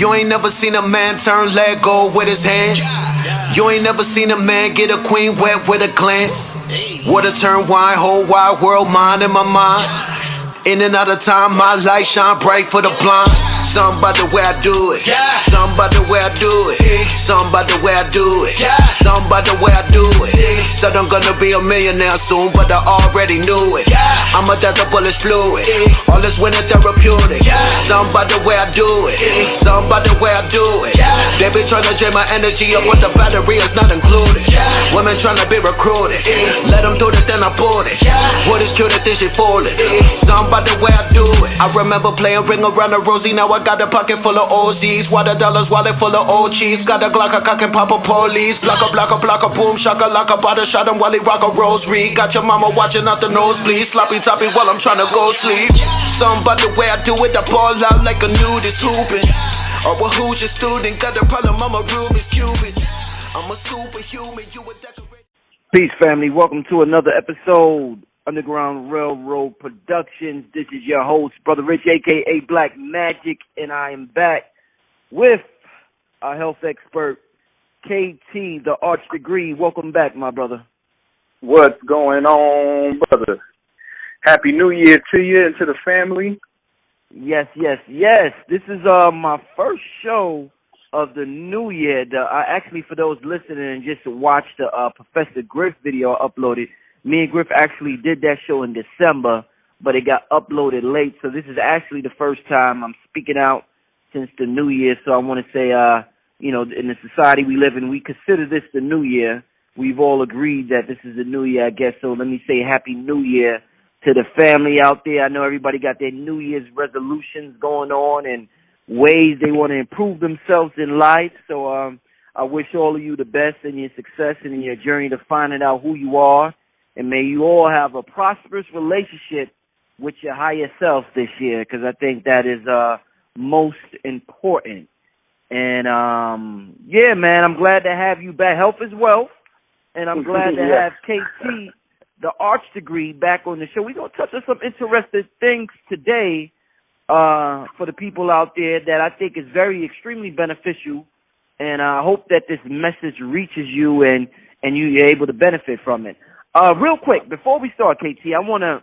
You ain't never seen a man turn leg gold with his hands. You ain't never seen a man get a queen wet with a glance. Water turn wine, whole wide world, mind in my mind. In and out of time, my light shine bright for the blind. Something about the way I do it. Something about the way I do it. Something about the way I do it. Something about the way I do it. Said I'm gonna be a millionaire soon, but I already knew it. I'm a death of bullets fluid. All this winter therapeutic. Something about the way I do it. Something about the way I do it. They be trying to drain my energy up with the battery is not included. Women trying to be recruited. Let them do it, then I bought it. What is cute, I think she folded. Something about the way I do it. I remember playing ring around the rosy. Now I got a pocket full of OZs. Water dollars, wallet full of old cheese. Got a Glock, a cock and pop a police. Block a boom, shaka laka, bada shot him while he rock a rosary. Got your mama watching out the nosebleed. Sloppy toppy while I'm trying to go sleep. Something about the way I do it. I ball out like a nudist hooping. Or a Hoosier student. Got a problem, I'm a Rubik's Cubit. I'm a superhuman, you a decorate. Peace, family. Welcome to another episode. Underground Railroad Productions. This is your host, Brother Rich, a.k.a. Black Magic, and I am back with our health expert, KT, the Arch Degree. Welcome back, my brother. What's going on, brother? Happy New Year to you and to the family. Yes. This is my first show of the new year. Actually, for those listening and just watched the Professor Griff video I uploaded, me and Griff actually did that show in December, but it got uploaded late. So this is actually the first time I'm speaking out since the new year. So I want to say, in the society we live in, we consider this the new year. We've all agreed that this is the new year, I guess. So let me say Happy New Year to the family out there. I know everybody got their New Year's resolutions going on and ways they want to improve themselves in life. So I wish all of you the best in your success and in your journey to finding out who you are. And may you all have a prosperous relationship with your higher self this year, because I think that is most important. And, yeah, man, I'm glad to have you back. Health is wealth. And I'm glad to have KT, the Arch Degree, back on the show. We're going to touch on some interesting things today for the people out there that I think is very extremely beneficial. And I hope that this message reaches you and you're able to benefit from it. Real quick, before we start, KT, I want to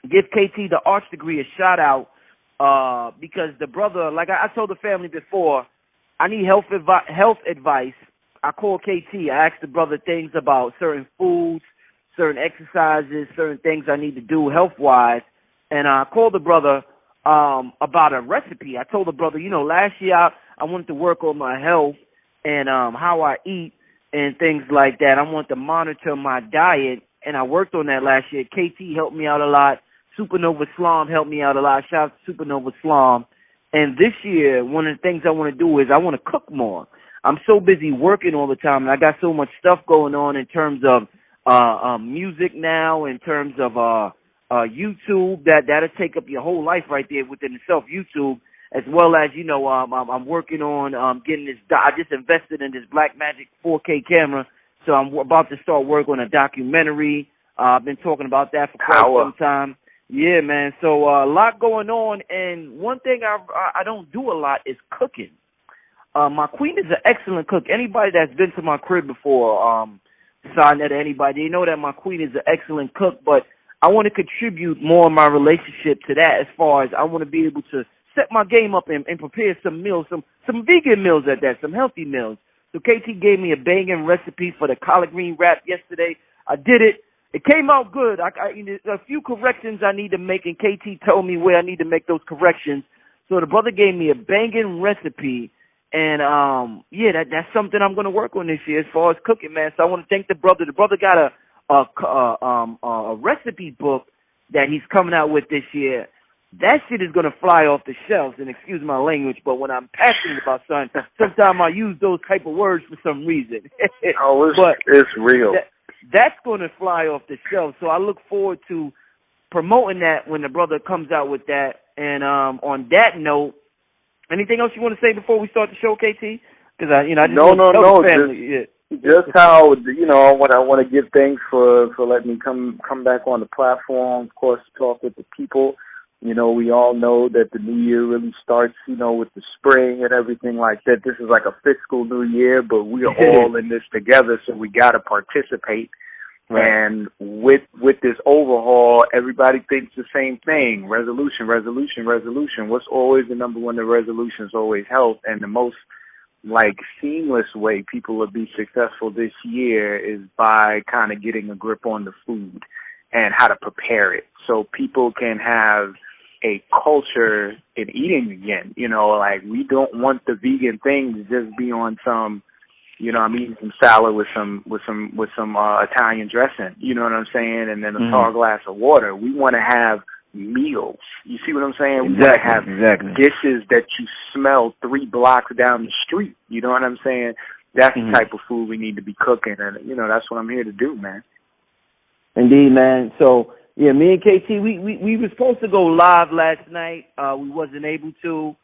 give KT, the Arch Degree, a shout-out because the brother, like I told the family before, I need health advice. I called KT. I asked the brother things about certain foods, certain exercises, certain things I need to do health-wise, and I called the brother about a recipe. I told the brother, last year I wanted to work on my health and how I eat, and things like that. I want to monitor my diet, and I worked on that last year. KT helped me out a lot. Supernova Slom helped me out a lot. Shout out to Supernova Slom. And this year, one of the things I want to do is I want to cook more. I'm so busy working all the time, and I got so much stuff going on in terms of music now, in terms of YouTube, that'll take up your whole life right there within itself, YouTube. As well as, I'm working on getting this. I just invested in this Blackmagic 4K camera, so I'm about to start work on a documentary. I've been talking about that for quite some time. Yeah, man. So a lot going on, and one thing I don't do a lot is cooking. My queen is an excellent cook. Anybody that's been to my crib before, sign that to anybody, they know that my queen is an excellent cook, but I want to contribute more in my relationship to that as far as I want to be able to set my game up and prepare some meals, some vegan meals at that, some healthy meals. So KT gave me a banging recipe for the collard green wrap yesterday. I did it. It came out good. A few corrections I need to make, and KT told me where I need to make those corrections. So the brother gave me a banging recipe, and that's something I'm going to work on this year as far as cooking, man. So I want to thank the brother. The brother got a recipe book that he's coming out with this year. That shit is going to fly off the shelves, and excuse my language, but when I'm passionate about something, sometimes I use those type of words for some reason. It's real. That's going to fly off the shelves, so I look forward to promoting that when the brother comes out with that. And on that note, anything else you want to say before we start the show, KT? Because I just no. Just how what I want to give thanks for letting me come back on the platform, of course, to talk with the people. You know, we all know that the new year really starts, you know, with the spring and everything like that. This is like a fiscal new year, but we are all in this together, so we got to participate. Right. And with this overhaul, everybody thinks the same thing. Resolution. What's always the number one? The resolution is always health. And the most, like, seamless way people will be successful this year is by kind of getting a grip on the food and how to prepare it so people can have a culture in eating again. You know, like, we don't want the vegan thing to just be on some, you know, I'm eating some salad with some Italian dressing, you know what I'm saying, and then a tall glass of water. We want to have meals. You see what I'm saying? Exactly, we want to have dishes that you smell 3 blocks down the street. You know what I'm saying? That's the type of food we need to be cooking, and, you know, that's what I'm here to do, man. Indeed, man. So, yeah, me and KT, we were supposed to go live last night. We wasn't able to.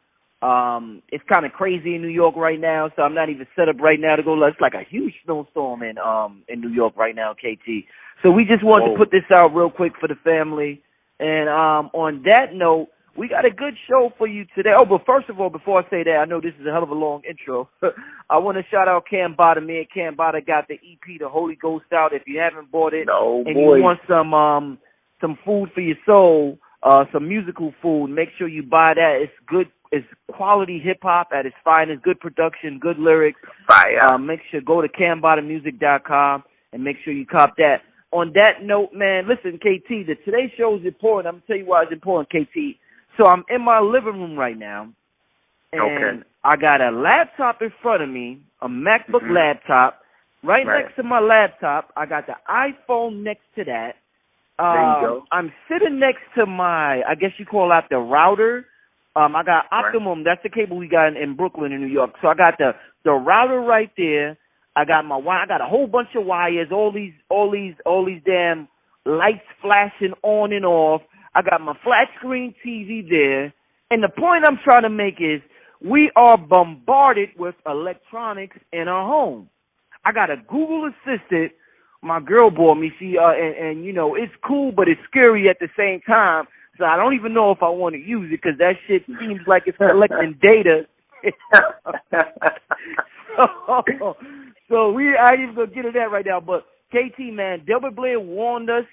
It's kind of crazy in New York right now, so I'm not even set up right now to go. It's like a huge snowstorm in New York right now, KT. So we just wanted to put this out real quick for the family. And on that note, we got a good show for you today. Oh, but first of all, before I say that, I know this is a hell of a long intro. I want to shout out Cam Bada. Me and Cam Bada got the EP, The Holy Ghost, out. If you haven't bought it you want some food for your soul, some musical food, make sure you buy that. It's good. It's quality hip-hop at its finest, good production, good lyrics. Make sure go to cambadamusic.com and make sure you cop that. On that note, man, listen, KT, today's show is important. I'm going to tell you why it's important, KT. So I'm in my living room right now, and I got a laptop in front of me, a MacBook laptop. Right next to my laptop, I got the iPhone next to that. There you go. I'm sitting next to my, I guess you call that the router. I got Optimum. That's the cable we got in Brooklyn in New York. So I got the router right there. I got I got a whole bunch of wires. All these damn lights flashing on and off. I got my flat screen TV there. And the point I'm trying to make is we are bombarded with electronics in our home. I got a Google Assistant. My girl bought me. She and you know, it's cool, but it's scary at the same time. So I don't even know if I want to use it because that shit seems like it's collecting data. so I ain't even gonna get into that right now. But KT, man, Delbert Blair warned us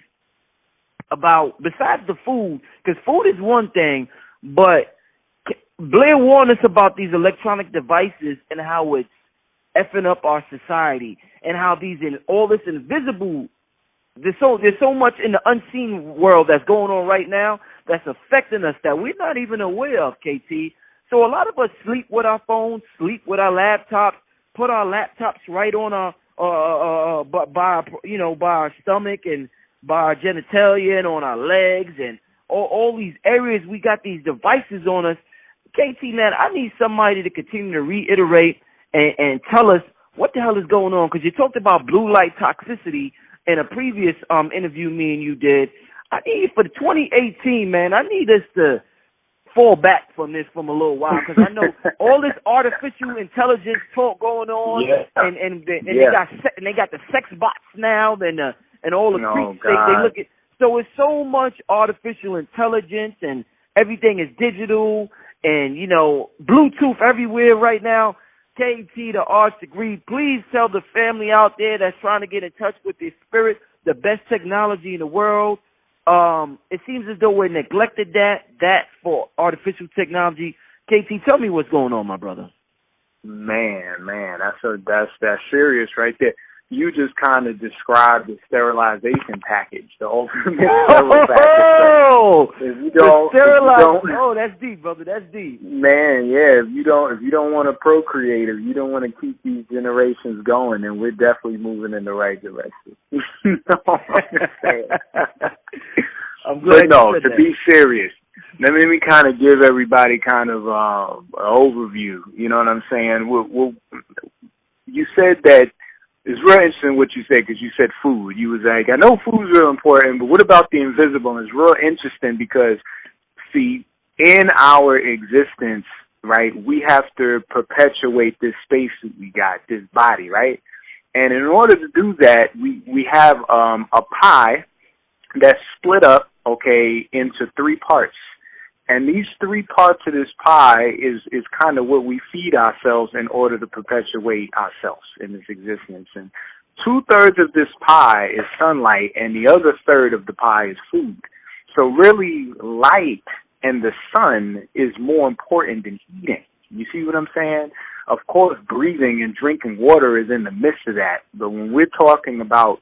about, besides the food, because food is one thing, but Blair warned us about these electronic devices and how it's effing up our society and how all this invisible. There's so much in the unseen world that's going on right now that's affecting us that we're not even aware of, KT. So a lot of us sleep with our phones, sleep with our laptops, put our laptops right on by our stomach and by our genitalia and on our legs and all these areas. We got these devices on us. KT, man, I need somebody to continue to reiterate and tell us what the hell is going on, because you talked about blue light toxicity in a previous interview me and you did. I need, for the 2018, man, I need us to fall back from this from a little while, because I know all this artificial intelligence talk going on, and they got the sex bots now, and all the creeps they look at. So it's so much artificial intelligence, and everything is digital, and you know, Bluetooth everywhere right now. KT, the Arts Degree, please tell the family out there that's trying to get in touch with their spirit, the best technology in the world. It seems as though we're neglected that for artificial technology. KT, tell me what's going on, my brother. Man, that's serious right there. You just kind of described the sterilization package, the ultimate sterile package. If you don't, that's deep, brother. That's deep. Man, yeah. If you don't want to procreate, if you don't want to keep these generations going, then we're definitely moving in the right direction. You know what I'm saying? I'm glad to be serious, let me kind of give everybody kind of an overview. You know what I'm saying? You said that. It's real interesting what you said, because you said food. You was like, I know food's real important, but what about the invisible? And it's real interesting because, see, in our existence, right, we have to perpetuate this space that we got, this body, right? And in order to do that, we have a pie that's split up, okay, into 3 parts. And these three parts of this pie is kind of what we feed ourselves in order to perpetuate ourselves in this existence. And 2/3 of this pie is sunlight, and the other third of the pie is food. So really, light and the sun is more important than eating. You see what I'm saying? Of course, breathing and drinking water is in the midst of that. But when we're talking about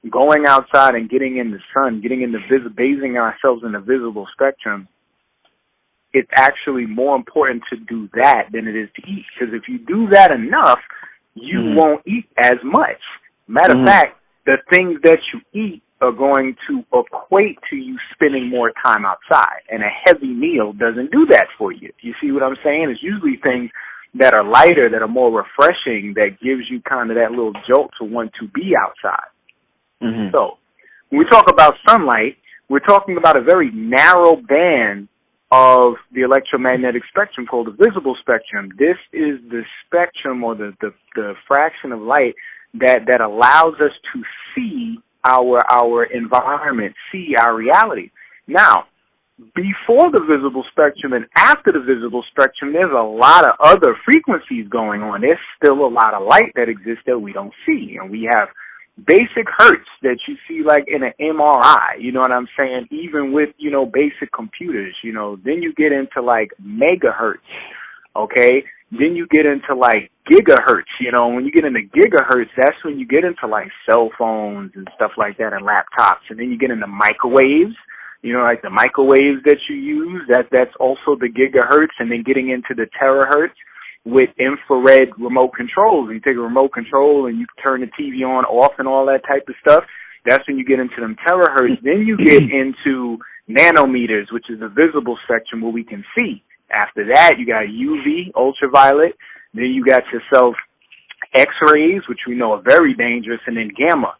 going outside and getting in the sun, getting in the bathing ourselves in the visible spectrum, it's actually more important to do that than it is to eat. Because if you do that enough, you won't eat as much. Matter of fact, the things that you eat are going to equate to you spending more time outside. And a heavy meal doesn't do that for you. You see what I'm saying? It's usually things that are lighter, that are more refreshing, that gives you kind of that little jolt to want to be outside. So when we talk about sunlight, we're talking about a very narrow band of the electromagnetic spectrum called the visible spectrum. This is the spectrum or the fraction of light that allows us to see our environment, see our reality. Now, before the visible spectrum and after the visible spectrum, there's a lot of other frequencies going on. There's still a lot of light that exists that we don't see. And we have basic hertz that you see like in an MRI, you know what I'm saying? Even with, basic computers, then you get into like megahertz, okay? Then you get into like gigahertz, when you get into gigahertz, that's when you get into like cell phones and stuff like that and laptops. And then you get into microwaves, like the microwaves that you use, that's also the gigahertz. And then getting into the terahertz with infrared remote controls. You take a remote control and you turn the TV on, off, and all that type of stuff. That's when you get into them terahertz. Then you get into nanometers, which is the visible spectrum where we can see. After that, you got UV, ultraviolet. Then you got yourself X-rays, which we know are very dangerous, and then gamma.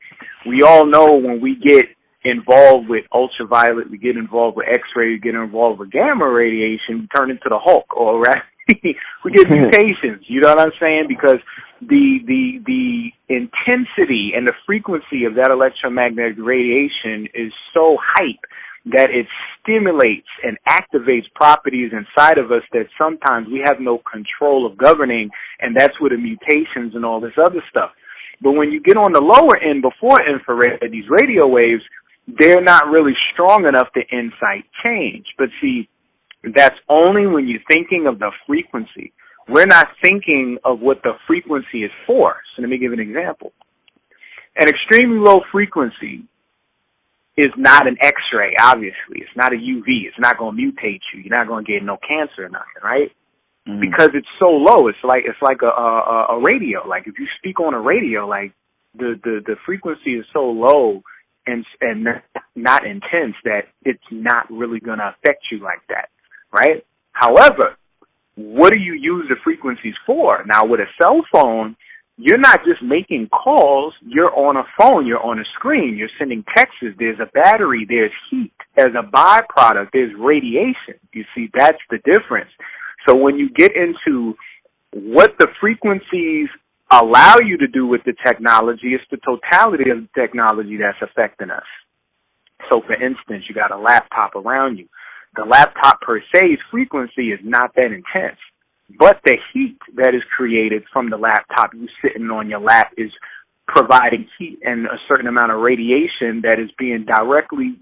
We all know when we get involved with ultraviolet, we get involved with X-ray, we get involved with gamma radiation, we turn into the Hulk, all right? We get mutations, you know what I'm saying? Because the intensity and the frequency of that electromagnetic radiation is so hype that it stimulates and activates properties inside of us that sometimes we have no control of governing, and that's where the mutations and all this other stuff. But when you get on the lower end before infrared, these radio waves, they're not really strong enough to incite change. But see, that's only when you're thinking of the frequency. We're not thinking of what the frequency is for. So let me give an example. An extremely low frequency is not an X-ray, obviously. It's not a UV. It's not going to mutate you. You're not going to get no cancer or nothing, right? Because it's so low. It's like a radio. Like if you speak on a radio, like the frequency is so low and not intense that it's not really going to affect you like that, right? However, what do you use the frequencies for? Now, with a cell phone, you're not just making calls. You're on a phone. You're on a screen. You're sending texts. There's a battery. There's heat. As a byproduct, there's radiation. You see, that's the difference. So when you get into what the frequencies allow you to do with the technology, it's the totality of the technology that's affecting us. So, for instance, you got a laptop around you. The laptop per se's frequency is not that intense, but the heat that is created from the laptop, you sitting on your lap, is providing heat and a certain amount of radiation that is being directly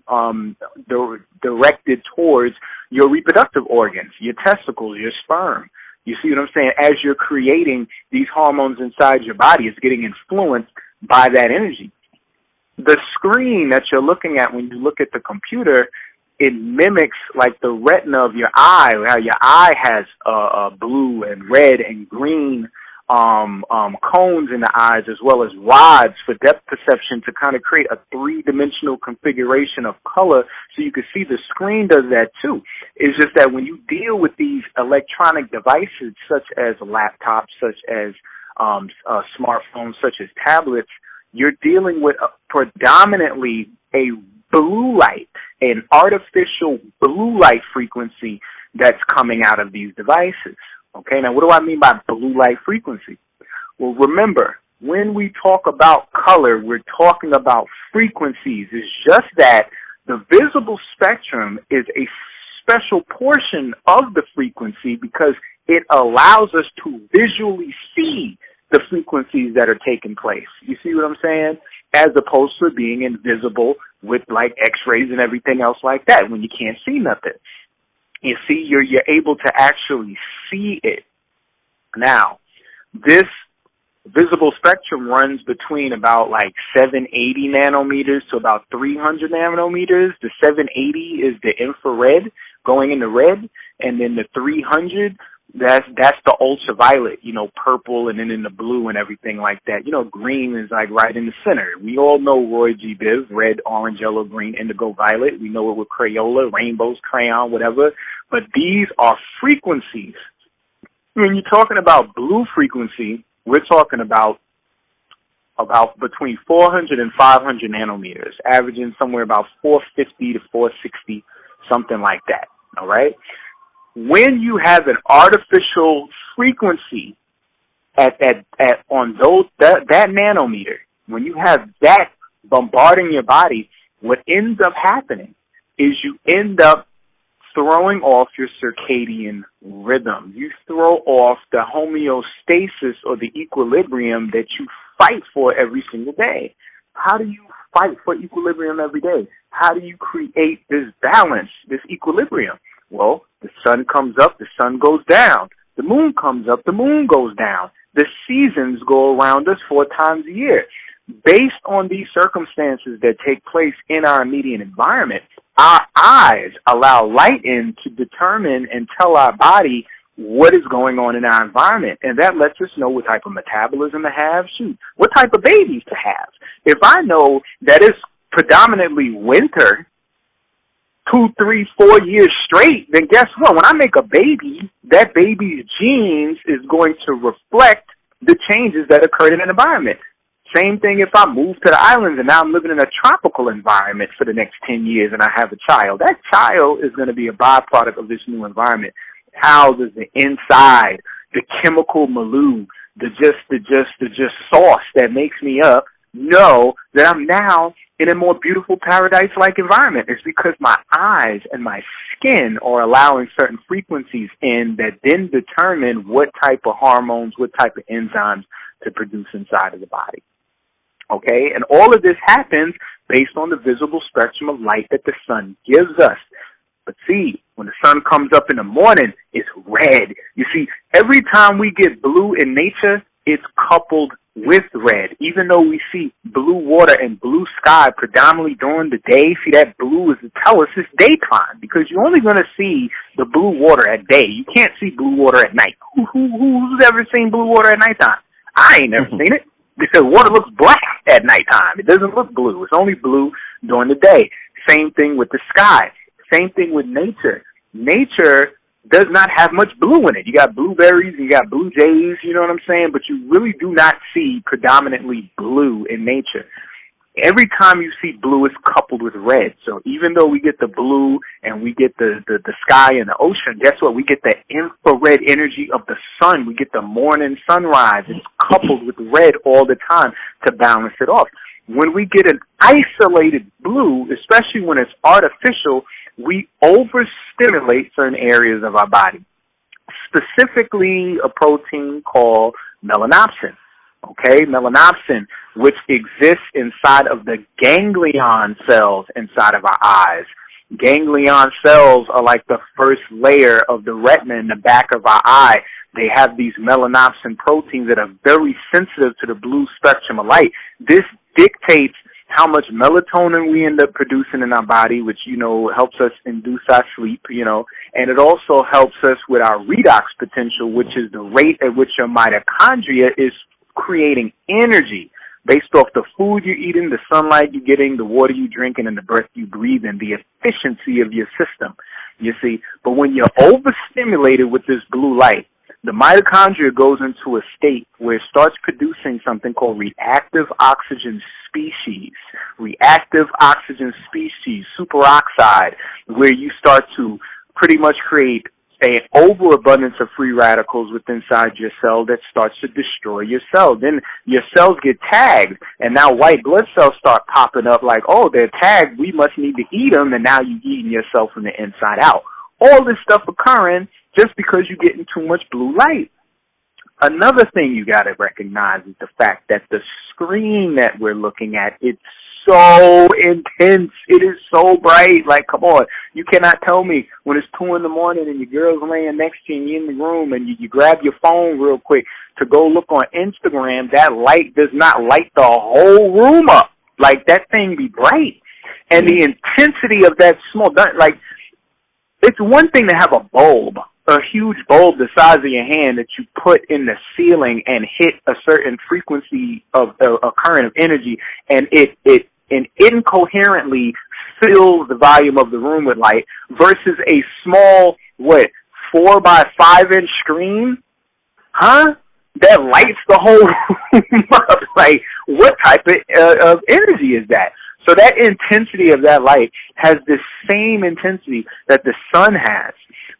directed towards your reproductive organs, your testicles, your sperm. You see what I'm saying? As you're creating these hormones inside your body, it's getting influenced by that energy. The screen that you're looking at when you look at the computer, it mimics like the retina of your eye, how your eye has blue and red and green cones in the eyes, as well as rods for depth perception to kind of create a three-dimensional configuration of color so you can see. The screen does that too. It's just that when you deal with these electronic devices such as laptops, such as smartphones, such as tablets, you're dealing with predominantly a blue light, an artificial blue light frequency that's coming out of these devices. Okay, now what do I mean by blue light frequency? Well, remember, when we talk about color, we're talking about frequencies. It's just that the visible spectrum is a special portion of the frequency because it allows us to visually see the frequencies that are taking place. You see what I'm saying? As opposed to being invisible with like X-rays and everything else like that when you can't see nothing. You see, you're able to actually see it. Now, this visible spectrum runs between about like 780 nanometers to about 300 nanometers. The 780 is the infrared going into red, and then the 300, that's the ultraviolet, you know, purple and then in the blue and everything like that. You know, green is like right in the center. We all know Roy G. Biv, red, orange, yellow, green, indigo, violet. We know it with Crayola, rainbows, crayon, whatever. But these are frequencies. When you're talking about blue frequency, we're talking about between 400 and 500 nanometers, averaging somewhere about 450 to 460, something like that, all right? When you have an artificial frequency on that nanometer, when you have that bombarding your body, what ends up happening is you end up throwing off your circadian rhythm. You throw off the homeostasis or the equilibrium that you fight for every single day. How do you fight for equilibrium every day? How do you create this balance, this equilibrium? Well, the sun comes up, the sun goes down. The moon comes up, the moon goes down. The seasons go around us 4 times a year. Based on these circumstances that take place in our immediate environment, our eyes allow light in to determine and tell our body what is going on in our environment. And that lets us know what type of metabolism to have, what type of babies to have. If I know that it's predominantly winter, 2, 3, 4 years straight, then guess what? When I make a baby, that baby's genes is going to reflect the changes that occurred in an environment. Same thing if I move to the islands and now I'm living in a tropical environment for the next 10 years and I have a child. That child is going to be a byproduct of this new environment. How does the inside, the chemical milieu, the sauce that makes me up know that I'm now in a more beautiful paradise-like environment? It's because my eyes and my skin are allowing certain frequencies in that then determine what type of hormones, what type of enzymes to produce inside of the body. Okay? And all of this happens based on the visible spectrum of light that the sun gives us. But see, when the sun comes up in the morning, it's red. You see, every time we get blue in nature, it's coupled with red. Even though we see blue water and blue sky predominantly during the day, see that blue is to tell us it's daytime because you're only going to see the blue water at day. You can't see blue water at night. Who's ever seen blue water at nighttime? I ain't never seen it because water looks black at nighttime. It doesn't look blue. It's only blue during the day. Same thing with the sky. Same thing with nature. Nature does not have much blue in it. You got blueberries, you got blue jays, you know what I'm saying? But you really do not see predominantly blue in nature. Every time you see blue, it's coupled with red. So even though we get the blue and we get the sky and the ocean, guess what? We get the infrared energy of the sun. We get the morning sunrise. It's coupled with red all the time to balance it off. When we get an isolated blue, especially when it's artificial, we overstimulate certain areas of our body, specifically a protein called melanopsin. Okay, melanopsin, which exists inside of the ganglion cells inside of our eyes. Ganglion cells are like the first layer of the retina in the back of our eye. They have these melanopsin proteins that are very sensitive to the blue spectrum of light. This dictates how much melatonin we end up producing in our body, which, you know, helps us induce our sleep, you know, and it also helps us with our redox potential, which is the rate at which your mitochondria is creating energy based off the food you're eating, the sunlight you're getting, the water you're drinking, and the breath you breathe, and the efficiency of your system, you see. But when you're overstimulated with this blue light, the mitochondria goes into a state where it starts producing something called reactive oxygen species. Reactive oxygen species, superoxide, where you start to pretty much create an overabundance of free radicals within inside your cell that starts to destroy your cell. Then your cells get tagged, and now white blood cells start popping up like, oh, they're tagged, we must need to eat them, and now you're eating yourself from the inside out. All this stuff occurring just because you're getting too much blue light. Another thing you got to recognize is the fact that the screen that we're looking at, it's so intense. It is so bright. Like, come on. You cannot tell me when it's 2 in the morning and your girl's laying next to you and you're in the room and you grab your phone real quick to go look on Instagram, that light does not light the whole room up. Like, that thing be bright. And the intensity of that small, like, it's one thing to have a bulb, a huge bulb the size of your hand that you put in the ceiling and hit a certain frequency of a current of energy, and it incoherently fills the volume of the room with light, versus a small, 4 by 5 inch screen, that lights the whole room up. Like, what type of energy is that? So that intensity of that light has the same intensity that the sun has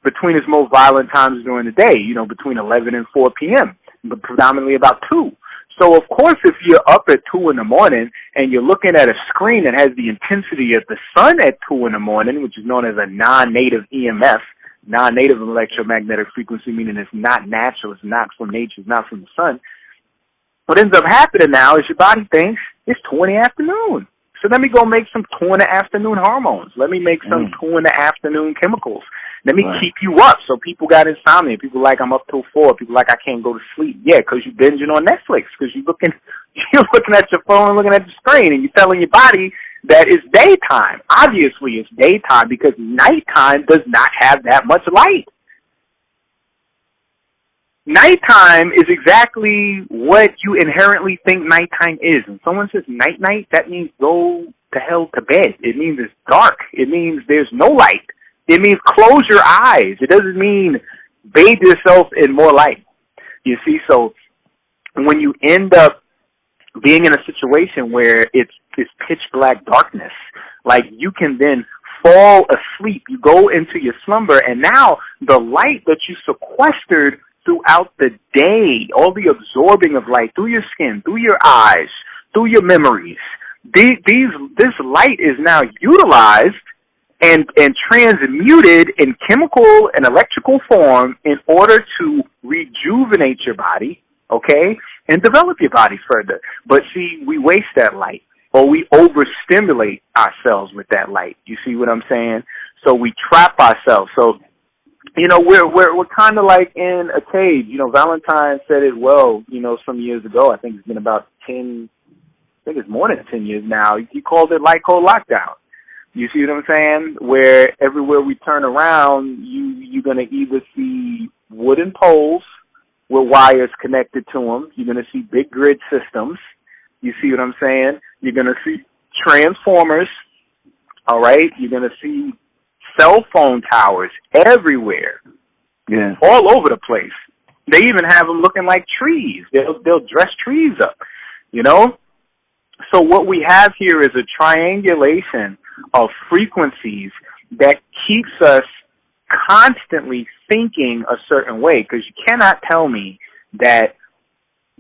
between its most violent times during the day, between 11 and 4 p.m., but predominantly about 2. So, of course, if you're up at 2 in the morning and you're looking at a screen that has the intensity of the sun at 2 in the morning, which is known as a non-native EMF, non-native electromagnetic frequency, meaning it's not natural, it's not from nature, it's not from the sun, what ends up happening now is your body thinks it's 2 in the afternoon. So let me go make some 2 in the afternoon hormones. Let me make some 2 in the afternoon chemicals. Let me keep you up. So people got insomnia. People like, I'm up till 4. People like, I can't go to sleep. Yeah, because you're binging on Netflix, because you're looking at your phone, looking at the screen, and you're telling your body that it's daytime. Obviously, it's daytime because nighttime does not have that much light. Nighttime is exactly what you inherently think nighttime is. When someone says night-night, that means go to hell to bed. It means it's dark. It means there's no light. It means close your eyes. It doesn't mean bathe yourself in more light. You see, so when you end up being in a situation where it's pitch black darkness, like, you can then fall asleep. You go into your slumber, and now the light that you sequestered throughout the day, all the absorbing of light through your skin, through your eyes, through your memories, this light is now utilized and transmuted in chemical and electrical form in order to rejuvenate your body, okay, and develop your body further. But see, we waste that light, or we overstimulate ourselves with that light. You see what I'm saying? So we trap ourselves. So, we're kind of like in a cage. Valentine said it well, some years ago. I think it's been about 10, I think it's more than 10 years now. He called it light cold lockdown. You see what I'm saying? Where everywhere we turn around, you're going to either see wooden poles with wires connected to them. You're going to see big grid systems. You see what I'm saying? You're going to see transformers. All right? You're going to see cell phone towers everywhere, all over the place. They even have them looking like trees. They'll dress trees up, So what we have here is a triangulation of frequencies that keeps us constantly thinking a certain way, because you cannot tell me that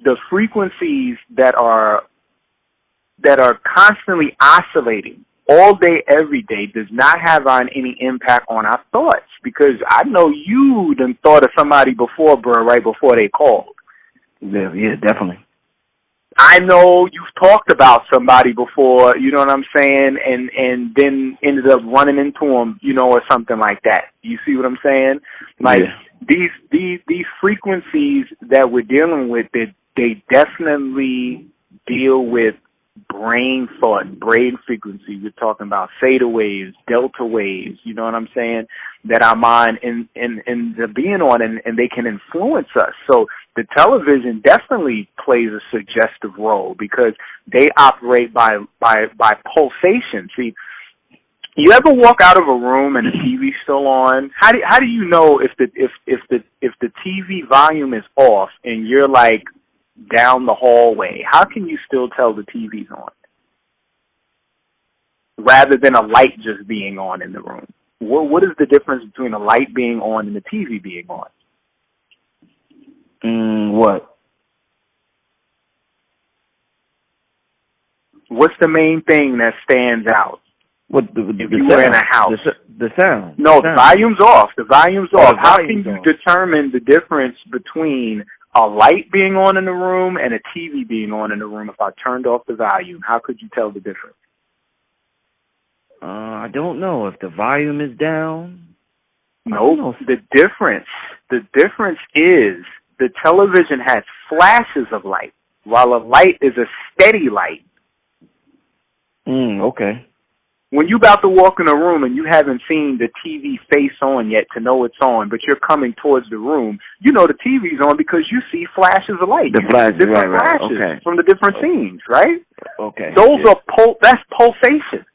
the frequencies that are constantly oscillating all day, every day, does not have any impact on our thoughts. Because I know you done thought of somebody before, bro, right before they called. Yeah, definitely. I know you've talked about somebody before, you know what I'm saying, and then ended up running into them, or something like that. You see what I'm saying? Like, these frequencies that we're dealing with, they definitely deal with brain thought, brain frequency. We're talking about theta waves, delta waves, you know what I'm saying, that our mind ends up being on, and they can influence us. So the television definitely plays a suggestive role because they operate by pulsation. See, you ever walk out of a room and the TV's still on? How do you know if the TV volume is off and you're like down the hallway? How can you still tell the TV's on, rather than a light just being on in the room? What is the difference between a light being on and the TV being on? What? What's the main thing that stands out? What if you were in a house? The sound. No, the volume's off. The volume's off. How can you off. determine the difference between a light being on in the room and a TV being on in the room if I turned off the volume? How could you tell the difference? I don't know. If the volume is down? No, the difference is the television has flashes of light, while a light is a steady light. Okay. When you're about to walk in a room and you haven't seen the TV face on yet to know it's on, but you're coming towards the room, you know the TV's on because you see flashes of light. The flashes, different right, flashes okay. from the different scenes, right? Okay. Those are that's pulsation.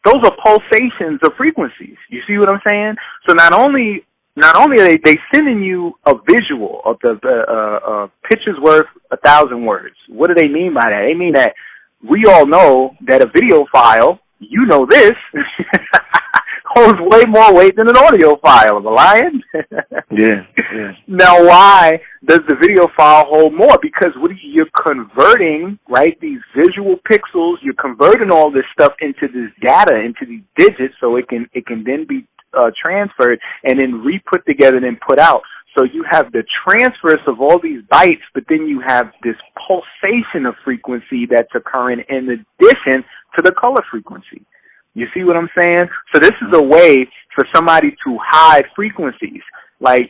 Those are pulsations of frequencies. You see what I'm saying? So not only are they sending you a visual of the picture's worth 1,000 words. What do they mean by that? They mean that we all know that a video file, you know this, holds way more weight than an audio file. Am I lying? Yeah. Now, why does the video file hold more? Because you're converting, right, these visual pixels, you're converting all this stuff into this data, into these digits, so it can then be transferred and then re-put together and then put out. So you have the transfers of all these bytes, but then you have this pulsation of frequency that's occurring in addition to the color frequency. You see what I'm saying? So this is a way for somebody to hide frequencies. Like,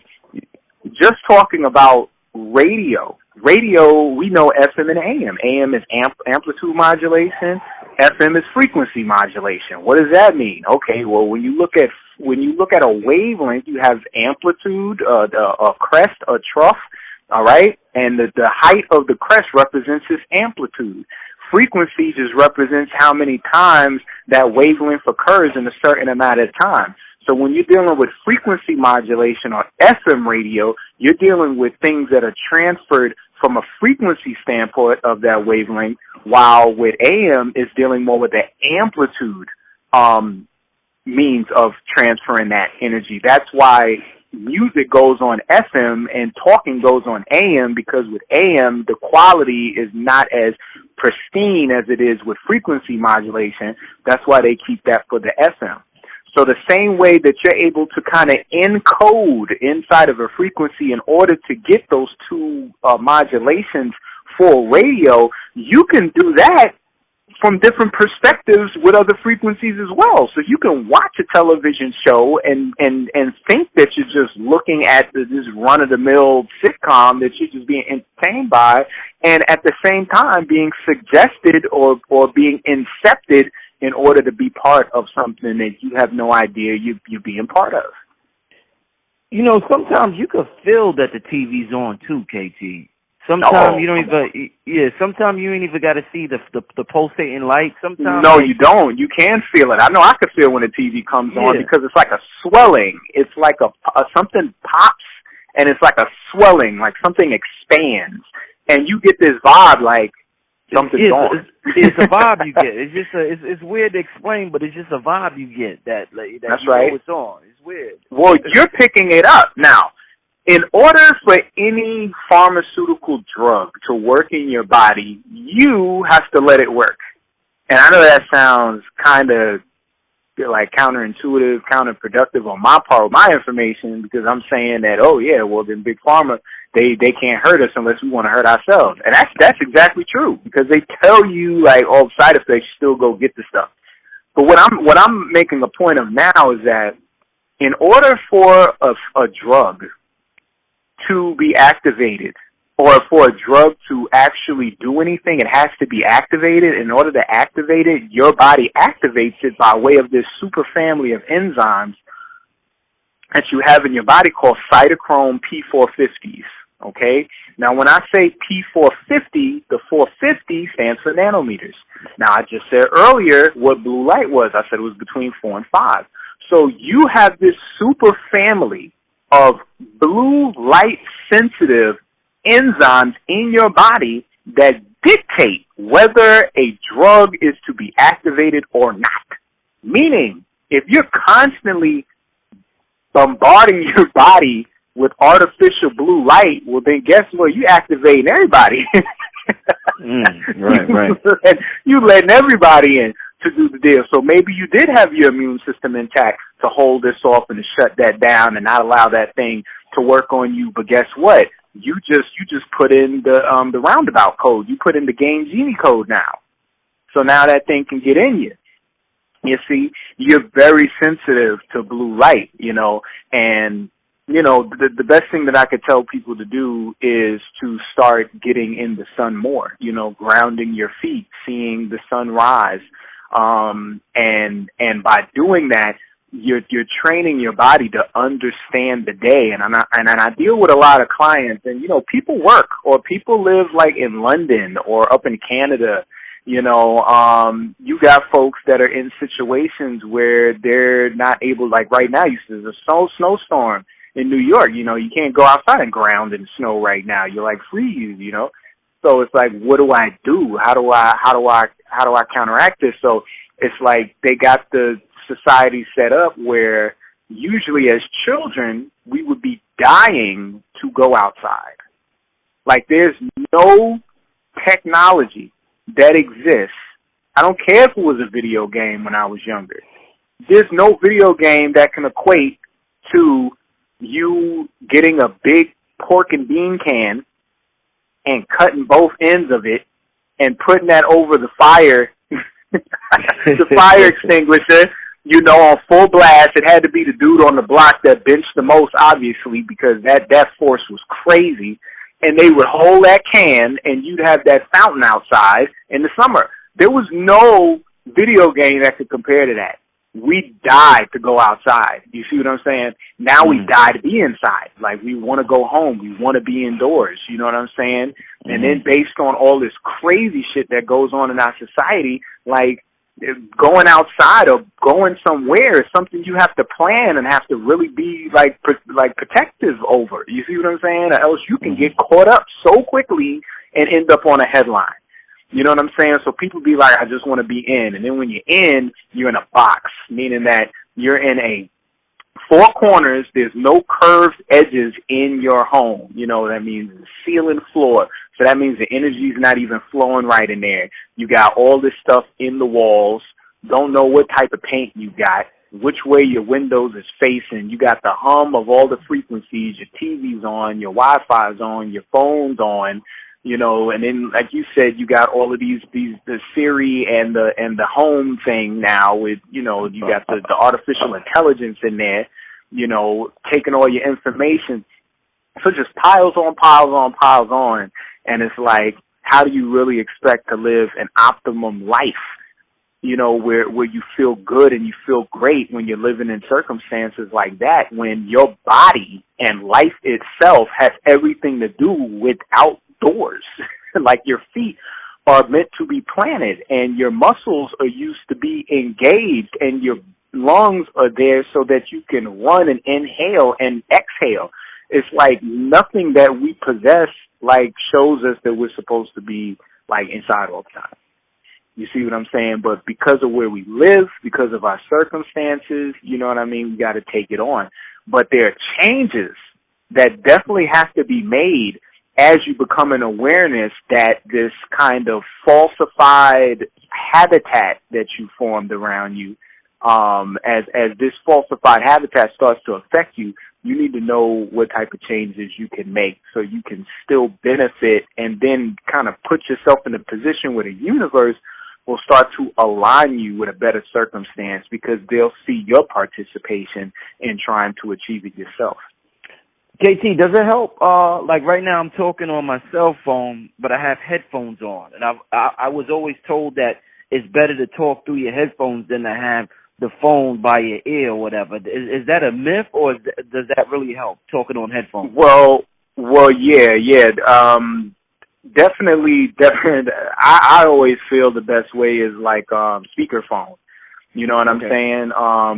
just talking about radio. Radio, we know FM and AM. AM is amplitude modulation. FM is frequency modulation. What does that mean? Okay, well, when you look at a wavelength, you have amplitude, a crest, a trough, all right? And the height of the crest represents its amplitude. Frequency just represents how many times that wavelength occurs in a certain amount of time. So when you're dealing with frequency modulation or FM radio, you're dealing with things that are transferred from a frequency standpoint of that wavelength, while with AM, it's dealing more with the amplitude means of transferring that energy. That's why music goes on FM and talking goes on AM, because with AM, the quality is not as pristine as it is with frequency modulation. That's why they keep that for the FM. So the same way that you're able to kind of encode inside of a frequency in order to get those two modulations for radio, you can do that from different perspectives with other frequencies as well. So you can watch a television show and think that you're just looking at this run-of-the-mill sitcom that you're just being entertained by, and at the same time being suggested or being incepted in order to be part of something that you have no idea you're being part of. You know, sometimes you can feel that the TV's on too, KT. Sometimes you don't even, sometimes you ain't even got to see the pulsating light. Sometimes. No, you don't. You can feel it. I know I can feel when the TV comes on because it's like a swelling. It's like a something pops and it's like a swelling, like something expands. And you get this vibe like something's on. It's a vibe you get. It's just it's weird to explain, but it's just a vibe you get that That's you right. know it's on. It's weird. Well, you're picking it up now. In order for any pharmaceutical drug to work in your body, you have to let it work. And I know that sounds kind of like counterintuitive, counterproductive on my part with my information, because I'm saying that, oh yeah, well then Big Pharma, they can't hurt us unless we want to hurt ourselves. And that's exactly true, because they tell you like all side effects, still go get the stuff. But what I'm making a point of now is that in order for a drug to be activated, or for a drug to actually do anything, it has to be activated. In order to activate it, your body activates it by way of this super family of enzymes that you have in your body called cytochrome P450s, okay? Now, when I say P450, the 450 stands for nanometers. Now, I just said earlier what blue light was. I said it was between 4 and 5. So you have this super family of blue light sensitive enzymes in your body that dictate whether a drug is to be activated or not. Meaning, if you're constantly bombarding your body with artificial blue light, well then guess what? You activating everybody. Right. You letting everybody in. to do the deal. So maybe you did have your immune system intact to hold this off and to shut that down and not allow that thing to work on you. But guess what? You just put in the roundabout code. You put in the Game Genie code now. So now that thing can get in you. You see, you're very sensitive to blue light, and the best thing that I could tell people to do is to start getting in the sun more, grounding your feet, seeing the sun rise. And by doing that, you're training your body to understand the day. And I deal with a lot of clients, and people work or people live like in London or up in Canada. You got folks that are in situations where they're not able, like right now, there's a snowstorm in New York. You can't go outside and ground in snow right now. You're like freeze, So it's like, what do I do? How do I counteract this? So it's like they got the society set up where usually as children we would be dying to go outside. Like there's no technology that exists. I don't care if it was a video game when I was younger. There's no video game that can equate to you getting a big pork and bean can and cutting both ends of it and putting that over the fire, the fire extinguisher, on full blast. It had to be the dude on the block that benched the most, obviously, because that force was crazy. And they would hold that can, and you'd have that fountain outside in the summer. There was no video game that could compare to that. We died to go outside. You see what I'm saying? Now we die to be inside. Like, we want to go home. We want to be indoors. You know what I'm saying? And then based on all this crazy shit that goes on in our society, like, going outside or going somewhere is something you have to plan and have to really be like protective over. You see what I'm saying? Or else you can get caught up so quickly and end up on a headline. You know what I'm saying? So people be like, I just want to be in. And then when you're in, you're in a box, meaning that you're in a four corners. There's no curved edges in your home. That means ceiling, floor. So that means the energy's not even flowing right in there. You got all this stuff in the walls. Don't know what type of paint you got, which way your windows is facing. You got the hum of all the frequencies. Your TV's on, your Wi-Fi's on, your phone's on. And then like you said, you got all of the Siri and the home thing now with, you got the artificial intelligence in there, taking all your information. So just piles on, piles on, piles on. And it's like, how do you really expect to live an optimum life, where you feel good and you feel great when you're living in circumstances like that, when your body and life itself has everything to do with outdoors. Like your feet are meant to be planted and your muscles are used to be engaged and your lungs are there so that you can run and inhale and exhale. It's like nothing that we possess like shows us that we're supposed to be like inside all the time. You see what I'm saying? But because of where we live, because of our circumstances, you know what I mean, we got to take it on. But there are changes that definitely have to be made as you become an awareness that this kind of falsified habitat that you formed around you, as this falsified habitat starts to affect you, you need to know what type of changes you can make so you can still benefit and then kind of put yourself in a position where the universe will start to align you with a better circumstance because they'll see your participation in trying to achieve it yourself. JT, does it help? Like right now I'm talking on my cell phone, but I have headphones on. And I was always told that it's better to talk through your headphones than to have the phone by your ear or whatever. Is that a myth, or does that really help, talking on headphones? Well, yeah. Definitely. I always feel the best way is like speakerphone. You know what I'm saying?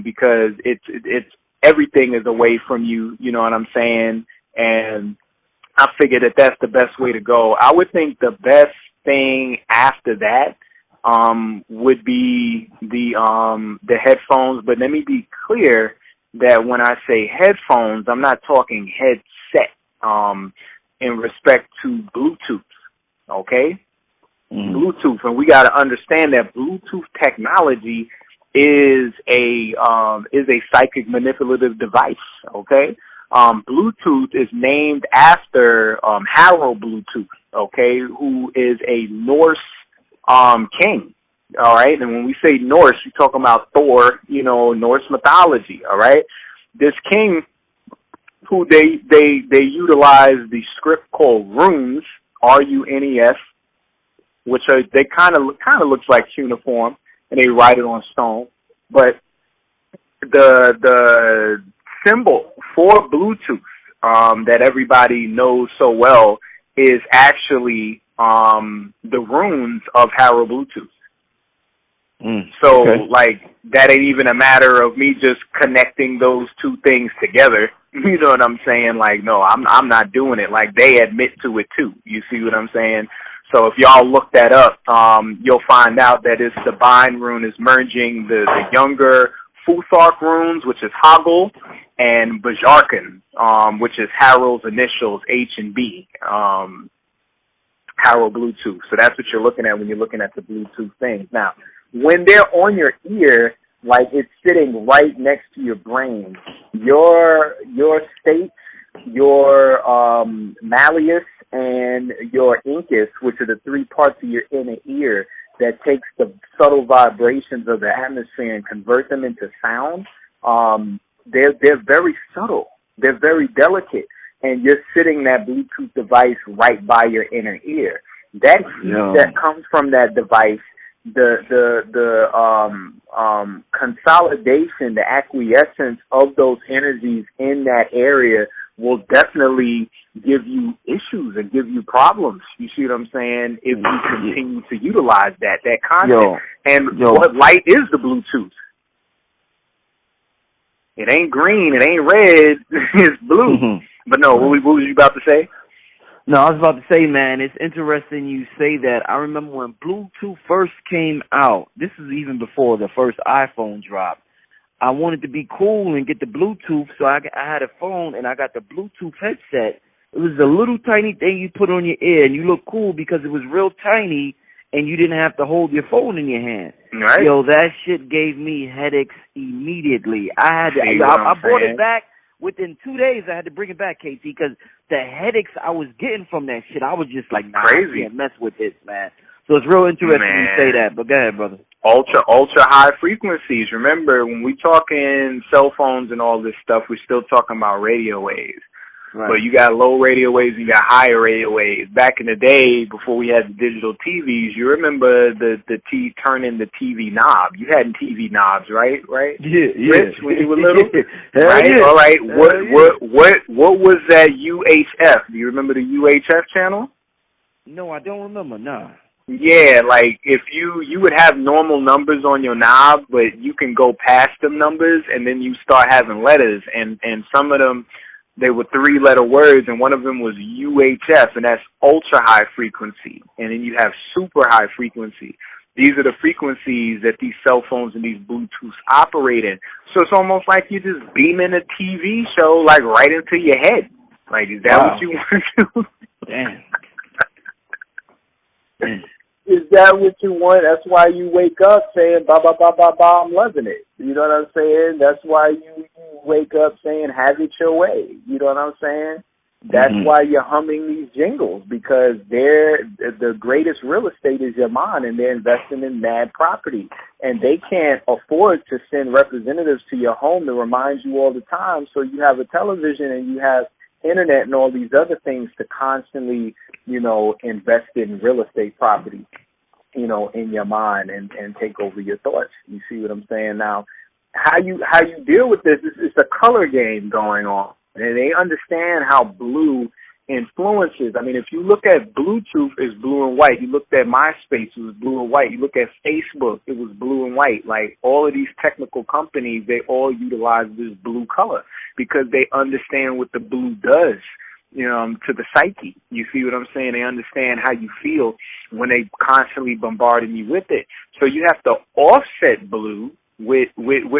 Because it's everything is away from you. You know what I'm saying? And I figure that that's the best way to go. I would think the best thing after that would be the headphones. But let me be clear that when I say headphones, I'm not talking headset in respect to Bluetooth. Okay? Bluetooth, and we got to understand that Bluetooth technology is a psychic manipulative device. Okay, Bluetooth is named after Harold Bluetooth. Okay, who is a Norse king. All right, and when we say Norse, we're talking about Thor. Norse mythology. All right, this king, who they utilize the script called runes, RUNES, which they kind of looks like cuneiform, and they write it on stone. But the symbol for Bluetooth that everybody knows so well is actually the runes of Harold Bluetooth. So, like, that ain't even a matter of me just connecting those two things together. You know what I'm saying? Like, no, I'm not doing it. Like, they admit to it too. You see what I'm saying? So if y'all look that up, you'll find out that the bind rune is merging the younger Futhark runes, which is Hoggle, and Bajarkan, which is Harold's initials, H and B. Harold Bluetooth. So that's what you're looking at when you're looking at the Bluetooth things. Now, when they're on your ear, like it's sitting right next to your brain, your states, your malleus, and your incus, which are the three parts of your inner ear that takes the subtle vibrations of the atmosphere and convert them into sound, they're very subtle. They're very delicate. And you're sitting that Bluetooth device right by your inner ear. That heat that comes from that device, the consolidation, the acquiescence of those energies in that area will definitely give you issues and give you problems. You see what I'm saying? If you continue to utilize that content. What light is the Bluetooth? It ain't green, it ain't red, it's blue. Mm-hmm. But no, what was you about to say? No, I was about to say, man, it's interesting you say that. I remember when Bluetooth first came out, this is even before the first iPhone dropped, I wanted to be cool and get the Bluetooth, so I had a phone and I got the Bluetooth headset. It was a little tiny thing you put on your ear, and you look cool because it was real tiny, and you didn't have to hold your phone in your hand. Right. Yo, that shit gave me headaches immediately. I brought it back. Within 2 days, I had to bring it back, KT, because the headaches I was getting from that shit, I was just like, nah, crazy. I can't mess with this, man. So it's real interesting you say that, but go ahead, brother. Ultra high frequencies. Remember, when we talking cell phones and all this stuff, we're still talking about radio waves. Right. But you got low radio waves and you got higher radio waves. Back in the day, before we had the digital TVs, you remember the turning the TV knob. You had TV knobs, right? Yeah. Rich, when you were little, right? Yeah. All right. What was that UHF? Do you remember the UHF channel? No, I don't remember. Nah. Yeah, like if you would have normal numbers on your knob, but you can go past them numbers, and then you start having letters, and some of them, they were 3-letter words, and one of them was UHF, and that's ultra high frequency. And then you have super high frequency. These are the frequencies that these cell phones and these Bluetooths operate in. So it's almost like you're just beaming a TV show like right into your head. Like, is that what you want to do? Damn. Is that what you want? That's why you wake up saying, ba, ba, ba, ba, ba, I'm loving it. You know what I'm saying? That's why you wake up saying, have it your way. You know what I'm saying? That's why you're humming these jingles, because the greatest real estate is your mind, and they're investing in mad property. And they can't afford to send representatives to your home to remind you all the time. So you have a television and you have internet and all these other things to constantly, invest in real estate property, in your mind and take over your thoughts. You see what I'm saying? Now, how you deal with this is a color game going on. And they understand how blue influences. I mean, if you look at Bluetooth, it's blue and white. You looked at MySpace, it was blue and white. You look at Facebook, it was blue and white. Like, all of these technical companies, they all utilize this blue color because they understand what the blue does, to the psyche. You see what I'm saying? They understand how you feel when they constantly bombarding you with it. So you have to offset blue with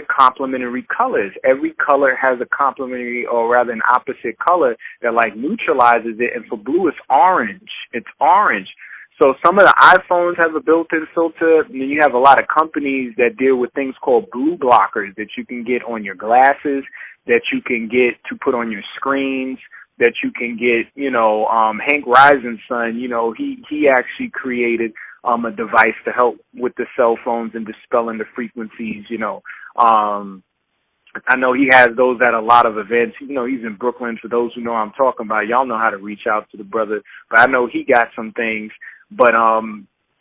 complementary colors. Every color has a complementary, or rather an opposite color that like neutralizes it. And for blue, it's orange. It's orange. So some of the iPhones have a built-in filter, and then you have a lot of companies that deal with things called blue blockers that you can get on your glasses, that you can get to put on your screens, that you can get, Hank Risen's son, he actually created a device to help with the cell phones and dispelling the frequencies, I know he has those at a lot of events. He's in Brooklyn. For those who know I'm talking about, y'all know how to reach out to the brother. But I know he got some things. But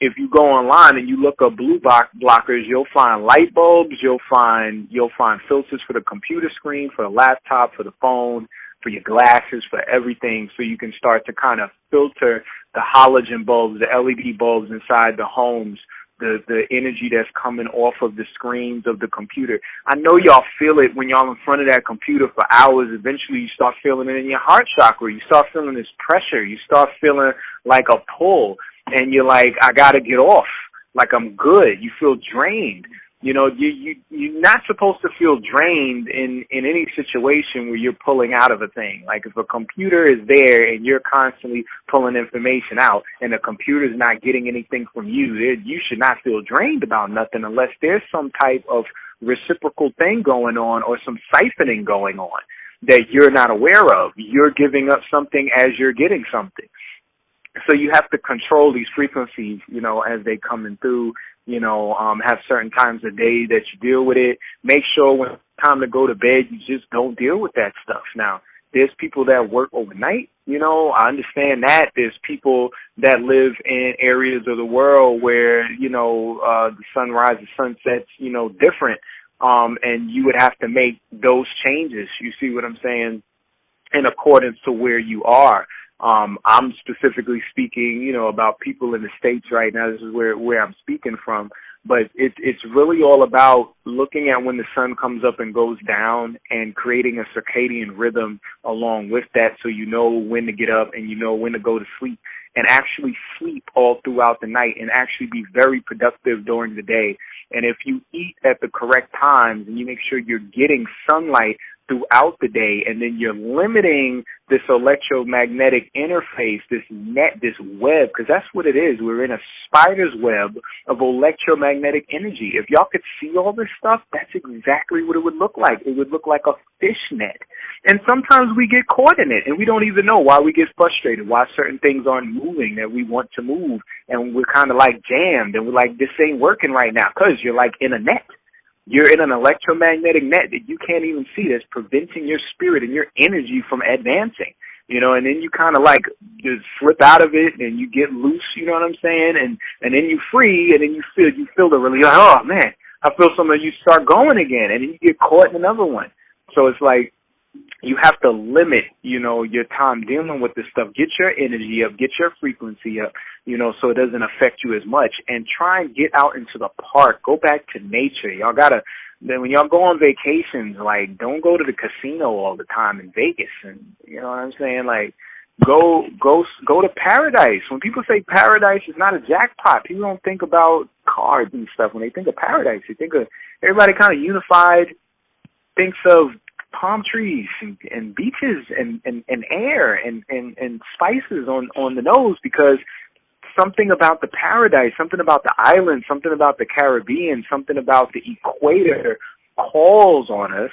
if you go online and you look up blue blockers, you'll find light bulbs. You'll find filters for the computer screen, for the laptop, for the phone, for your glasses, for everything. So you can start to kind of filter the halogen bulbs, the LED bulbs inside the homes, the energy that's coming off of the screens of the computer. I know y'all feel it when y'all in front of that computer for hours. Eventually you start feeling it in your heart chakra. You start feeling this pressure. You start feeling like a pull, and you're like, I gotta get off. Like I'm good. You feel drained. You're not supposed to feel drained in any situation where you're pulling out of a thing. Like if a computer is there and you're constantly pulling information out and the computer's not getting anything from you, you should not feel drained about nothing unless there's some type of reciprocal thing going on or some siphoning going on that you're not aware of. You're giving up something as you're getting something. So you have to control these frequencies, as they coming through. Have certain times of day that you deal with it. Make sure when it's time to go to bed, you just don't deal with that stuff. Now, there's people that work overnight, I understand that. There's people that live in areas of the world where, the sunrise and sunsets, different. And you would have to make those changes, you see what I'm saying, in accordance to where you are. I'm specifically speaking, about people in the States right now. This is where I'm speaking from. But it's really all about looking at when the sun comes up and goes down and creating a circadian rhythm along with that, so you know when to get up and you know when to go to sleep, and actually sleep all throughout the night and actually be very productive during the day. And if you eat at the correct times and you make sure you're getting sunlight throughout the day, and then you're limiting this electromagnetic interface, this net, this web, because that's what it is. We're in a spider's web of electromagnetic energy. If y'all could see all this stuff, that's exactly what it would look like. It would look like a fish net. And sometimes we get caught in it, and we don't even know why we get frustrated, why certain things aren't moving that we want to move, and we're kind of like jammed, and we're like, this ain't working right now, because you're like in a net. You're in an electromagnetic net that you can't even see, that's preventing your spirit and your energy from advancing, and then you kind of like just slip out of it and you get loose, you know what I'm saying? And then you free, and then you feel the relief, like, oh man, I feel something, you start going again, and then you get caught in another one. So it's like, you have to limit, your time dealing with this stuff. Get your energy up, get your frequency up, so it doesn't affect you as much. And try and get out into the park. Go back to nature. Then when y'all go on vacations, like, don't go to the casino all the time in Vegas. And you know what I'm saying? Like, go to paradise. When people say paradise is not a jackpot, people don't think about cards and stuff. When they think of paradise, they think of everybody kind of unified, thinks of palm trees and beaches and air and spices on the nose, because something about the paradise, something about the island, something about the Caribbean, something about the equator calls on us,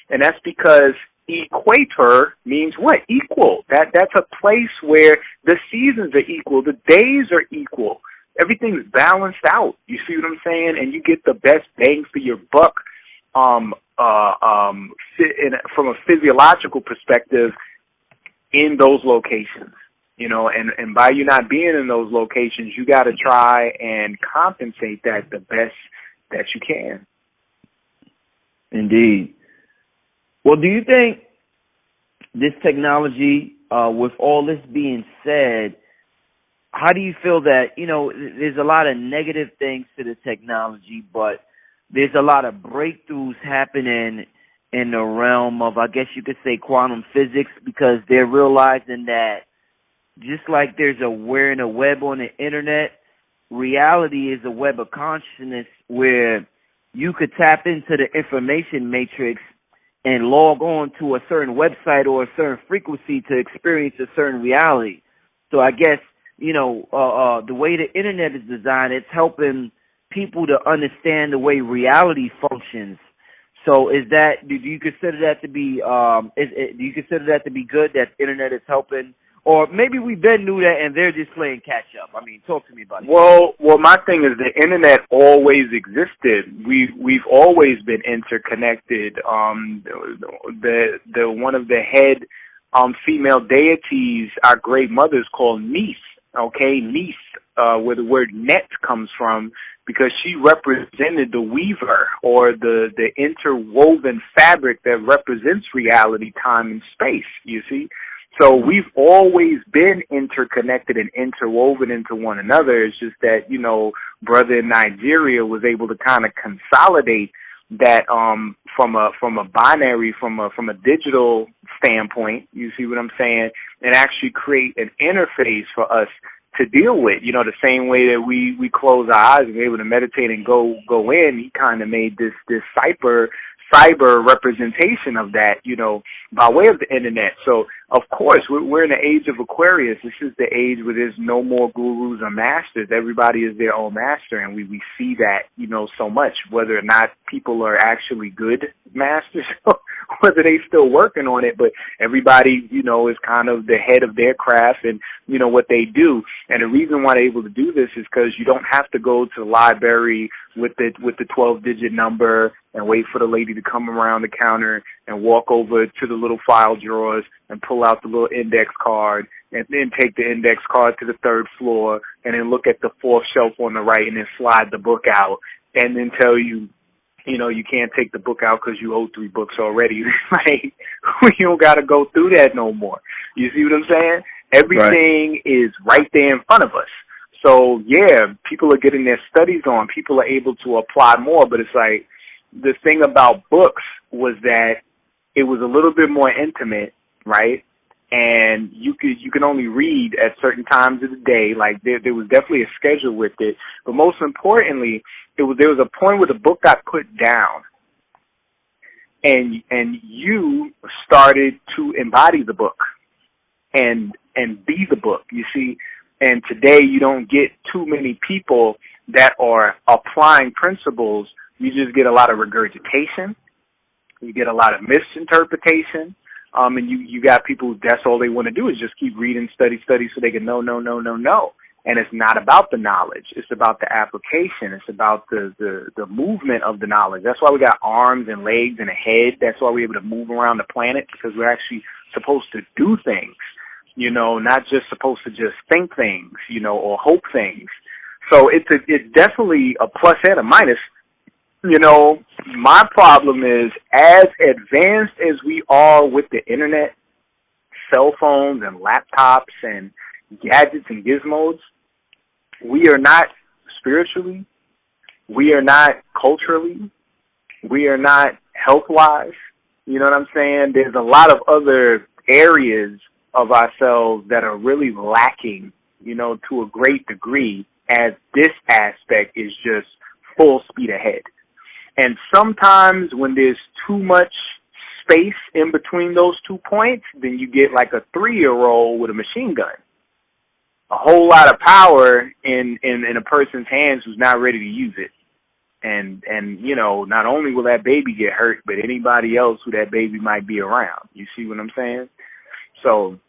and that's because equator means what? Equal. That's a place where the seasons are equal, the days are equal, everything's balanced out. You see what I'm saying? And you get the best bang for your buck from a physiological perspective in those locations, and by you not being in those locations, you got to try and compensate that the best that you can. Indeed. Well, do you think this technology, with all this being said, how do you feel that, there's a lot of negative things to the technology, but there's a lot of breakthroughs happening in the realm of, I guess you could say, quantum physics, because they're realizing that just like there's a web on the internet, reality is a web of consciousness where you could tap into the information matrix and log on to a certain website or a certain frequency to experience a certain reality. So I guess the way the internet is designed, it's helping people to understand the way reality functions. So do you consider that to be do you consider that to be good, that internet is helping? Or maybe we Ben knew that and they're just playing catch up. I mean, talk to me about it. Well, my thing is the internet always existed. We've always been interconnected. The one of the head female deities, our great mothers, called Neith. Okay, Neith, where the word net comes from, because she represented the weaver, or the interwoven fabric that represents reality, time, and space. You see. So we've always been interconnected and interwoven into one another. It's just that, brother in Nigeria was able to kind of consolidate that from a binary, from a digital standpoint, you see what I'm saying, and actually create an interface for us to deal with. The same way that we close our eyes and we're able to meditate and go in, he kind of made this cyber representation of that, by way of the internet. So, of course, we're in the age of Aquarius. This is the age where there's no more gurus or masters. Everybody is their own master, and we see that, so much, whether or not people are actually good masters, whether they still working on it, but everybody, is kind of the head of their craft and, what they do. And the reason why they're able to do this is because you don't have to go to the library with the 12-digit number and wait for the lady to come around the counter and walk over to the little file drawers and pull out the little index card and then take the index card to the third floor and then look at the fourth shelf on the right and then slide the book out and then tell you, you can't take the book out because you owe 3 books already. Like, you don't got to go through that no more. You see what I'm saying? Everything is right there in front of us. So, yeah, people are getting their studies on. People are able to apply more, but it's like the thing about books was that it was a little bit more intimate, right? And you can only read at certain times of the day. Like there was definitely a schedule with it. But most importantly, there was a point where the book got put down and you started to embody the book and be the book, you see. And today you don't get too many people that are applying principles. You just get a lot of regurgitation. You get a lot of misinterpretation. And you got people, that's all they want to do is just keep reading, study so they can know. And it's not about the knowledge. It's about the application. It's about the movement of the knowledge. That's why we got arms and legs and a head. That's why we're able to move around the planet, because we're actually supposed to do things, not just supposed to just think things, or hope things. So it's definitely a plus and a minus. My problem is, as advanced as we are with the internet, cell phones and laptops and gadgets and gizmos, we are not spiritually, we are not culturally, we are not health-wise. You know what I'm saying? There's a lot of other areas of ourselves that are really lacking, to a great degree, as this aspect is just full speed ahead. And sometimes when there's too much space in between those 2 points, then you get like a 3-year-old with a machine gun. A whole lot of power in a person's hands who's not ready to use it. And not only will that baby get hurt, but anybody else who that baby might be around. You see what I'm saying? So,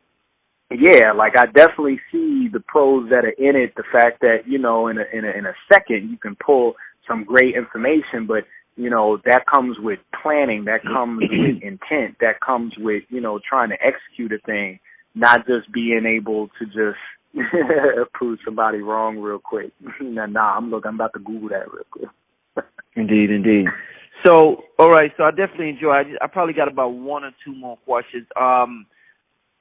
yeah, like I definitely see the pros that are in it. The fact that, in a second you can pull some great information, but that comes with planning, that comes with intent, that comes with, trying to execute a thing, not just being able to just prove somebody wrong real quick. I'm about to Google that real quick. Indeed. So, all right, so I definitely enjoy it. I probably got about 1 or 2 more questions.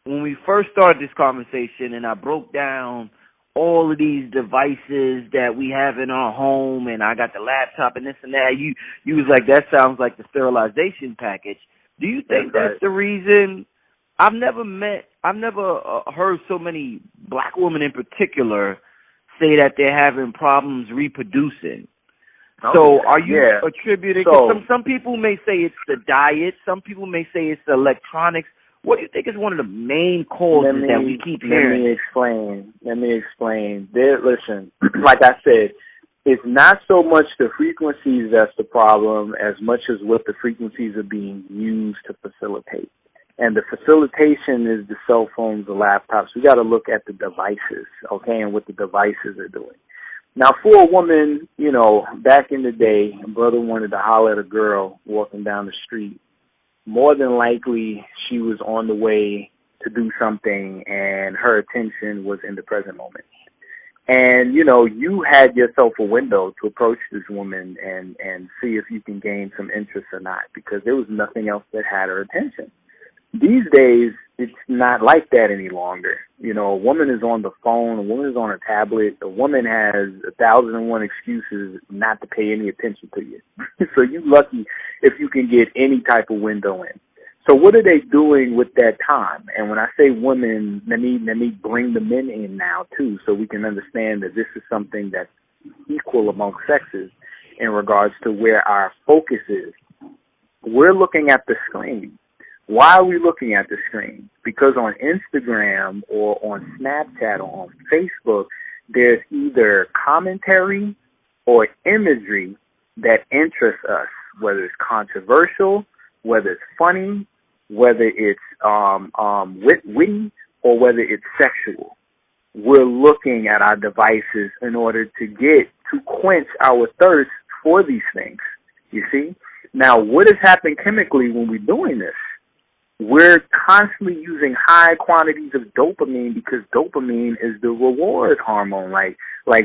When we first started this conversation and I broke down all of these devices that we have in our home, and I got the laptop and this and that, you was like, that sounds like the sterilization package. Do you think that's the reason? I've never heard so many black women in particular say that they're having problems reproducing. So are you attributing, some people may say it's the diet, some people may say it's the electronics. What do you think is one of the main causes that we keep hearing? Let me explain. Listen, like I said, it's not so much the frequencies that's the problem as much as what the frequencies are being used to facilitate. And the facilitation is the cell phones, the laptops. We got to look at the devices, okay, and what the devices are doing. Now, for a woman, you know, back in the day, a brother wanted to holler at a girl walking down the street. More than likely, she was on the way to do something, and her attention was in the present moment. And, you know, you had yourself a window to approach this woman and see if you can gain some interest or not, because there was nothing else that had her attention. These days, it's not like that any longer. You know, a woman is on the phone, a woman is on a tablet, a woman has 1,001 excuses not to pay any attention to you. So you're lucky if you can get any type of window in. So what are they doing with that time? And when I say women, let me bring the men in now too, so we can understand that this is something that's equal among sexes in regards to where our focus is. We're looking at the screen. Why are we looking at the screen? Because on Instagram or on Snapchat or on Facebook, there's either commentary or imagery that interests us, whether it's controversial, whether it's funny, whether it's witty, or whether it's sexual. We're looking at our devices in order to quench our thirst for these things, you see? Now, what has happened chemically when we're doing this? We're constantly using high quantities of dopamine because dopamine is the reward hormone. Like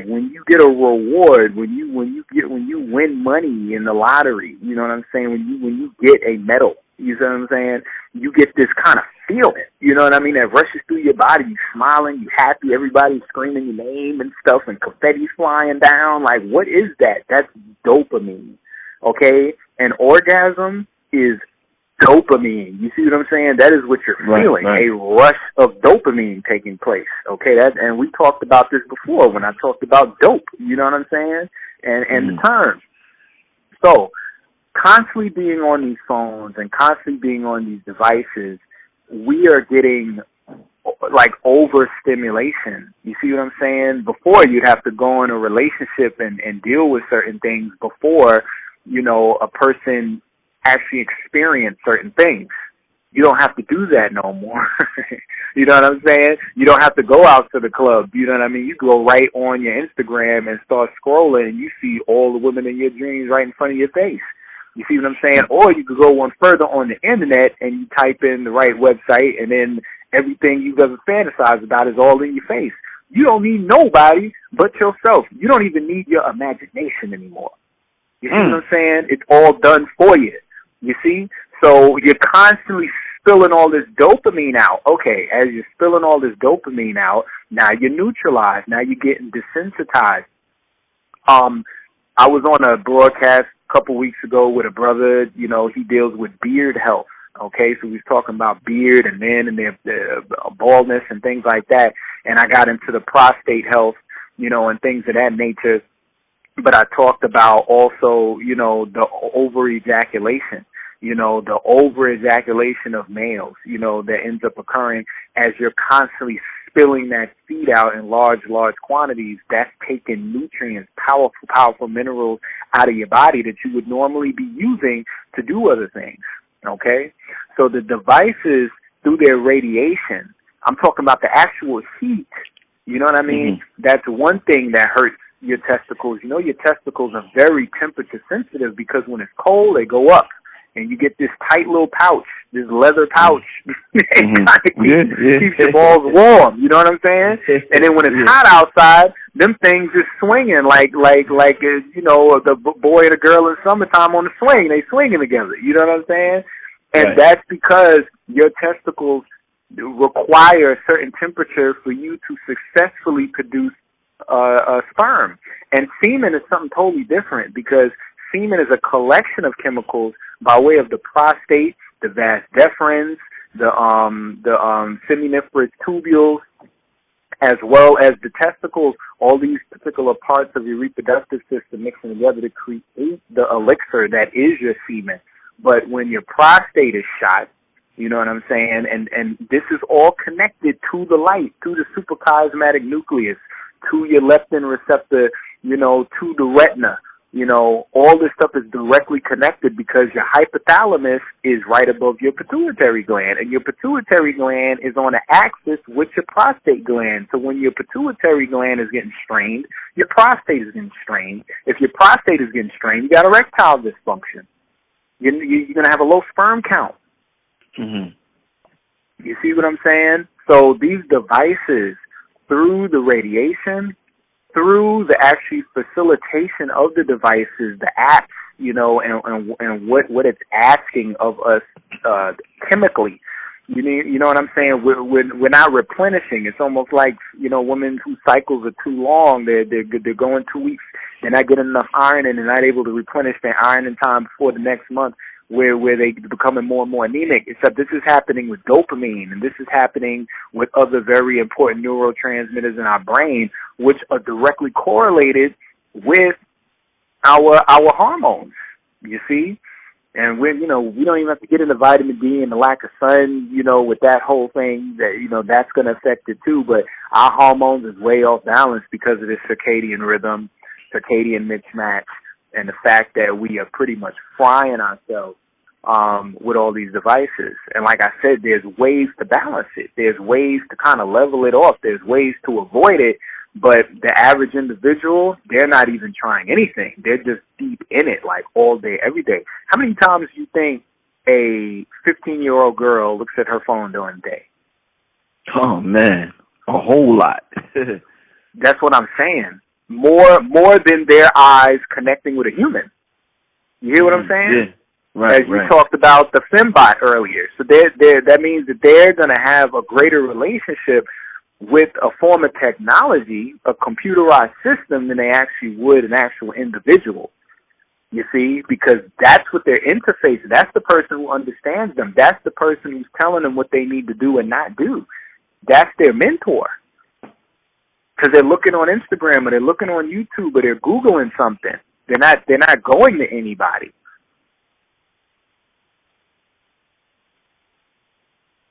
when you get a reward, when you win money in the lottery, you know what I'm saying? When you get a medal, you know what I'm saying? You get this kind of feeling, you know what I mean? That rushes through your body. You smiling, you happy, everybody's screaming your name and stuff, and confetti's flying down. Like, what is that? That's dopamine, okay? An orgasm is dopamine. You see what I'm saying? That is what you're feeling. Right. A rush of dopamine taking place. Okay, and we talked about this before when I talked about dope. You know what I'm saying? And the term. So, constantly being on these phones and constantly being on these devices, we are getting like overstimulation. You see what I'm saying? Before, you'd have to go in a relationship and deal with certain things before, you know, a person actually experience certain things. You don't have to do that no more. You know what I'm saying? You don't have to go out to the club. You know what I mean? You go right on your Instagram and start scrolling, and you see all the women in your dreams right in front of your face. You see what I'm saying? Or you could go one further on the internet and you type in the right website, and then everything you've ever fantasized about is all in your face. You don't need nobody but yourself. You don't even need your imagination anymore. You see what I'm saying? It's all done for you. You see? So you're constantly spilling all this dopamine out. Okay, as you're spilling all this dopamine out, now you're neutralized. Now you're getting desensitized. I was on a broadcast a couple weeks ago with a brother, you know, he deals with beard health. Okay, so we was talking about beard and men and their baldness and things like that. And I got into the prostate health, you know, and things of that nature. But I talked about also, you know, the over-ejaculation, you know, the over-ejaculation of males, you know, that ends up occurring as you're constantly spilling that feed out in large quantities. That's taking nutrients, powerful minerals out of your body that you would normally be using to do other things, okay? So the devices, through their radiation, I'm talking about the actual heat, you know what I mean? That's one thing that hurts your testicles. You know, your testicles are very temperature sensitive because when it's cold, they go up. And you get this tight little pouch, this leather pouch. It kind of keeps your balls warm. You know what I'm saying? And then when it's hot outside, them things is swinging like you know, the boy and the girl in summertime on the swing. They swinging together. You know what I'm saying? And that's because your testicles require a certain temperature for you to successfully produce sperm. And semen is something totally different because semen is a collection of chemicals by way of the prostate, the vas deferens, the seminiferous tubules, as well as the testicles. All these particular parts of your reproductive system mixing together to create the elixir that is your semen. But when your prostate is shot, You know what I'm saying? And this is all connected to the light, to the suprachiasmatic nucleus, to your leptin receptor, you know, to the retina. You know, all this stuff is directly connected because your hypothalamus is right above your pituitary gland, and your pituitary gland is on an axis with your prostate gland. So when your pituitary gland is getting strained, your prostate is getting strained. If your prostate is getting strained, you got erectile dysfunction. You're going to have a low sperm count. Mm-hmm. You see what I'm saying? So these devices, through the radiation, through the actual facilitation of the devices, the apps, you know, and what it's asking of us chemically, you know what I'm saying? We're not replenishing. It's almost like, you know, women whose cycles are too long. They're going 2 weeks. They're not getting enough iron, and they're not able to replenish their iron in time before the next month, where they becoming more and more anemic. Except this is happening with dopamine, and this is happening with other very important neurotransmitters in our brain, which are directly correlated with our hormones. You see, and we don't even have to get into vitamin D and the lack of sun. You know, with that whole thing, that, you know, that's going to affect it too. But our hormones is way off balance because of this circadian rhythm, circadian mismatch, and the fact that we are pretty much frying ourselves with all these devices. And like I said, there's ways to balance it. There's ways to kind of level it off. There's ways to avoid it. But the average individual, they're not even trying anything. They're just deep in it, like all day, every day. How many times do you think a 15-year-old girl looks at her phone during the day? Oh, man, a whole lot. That's what I'm saying. More than their eyes connecting with a human. You hear what I'm saying? Yeah. Right, As you talked about the fembot earlier. So that means that they're going to have a greater relationship with a form of technology, a computerized system, than they actually would an actual individual. You see? Because that's what their interface is. That's the person who understands them. That's the person who's telling them what they need to do and not do. That's their mentor. Because they're looking on Instagram or they're looking on YouTube or they're Googling something. They're not going to anybody.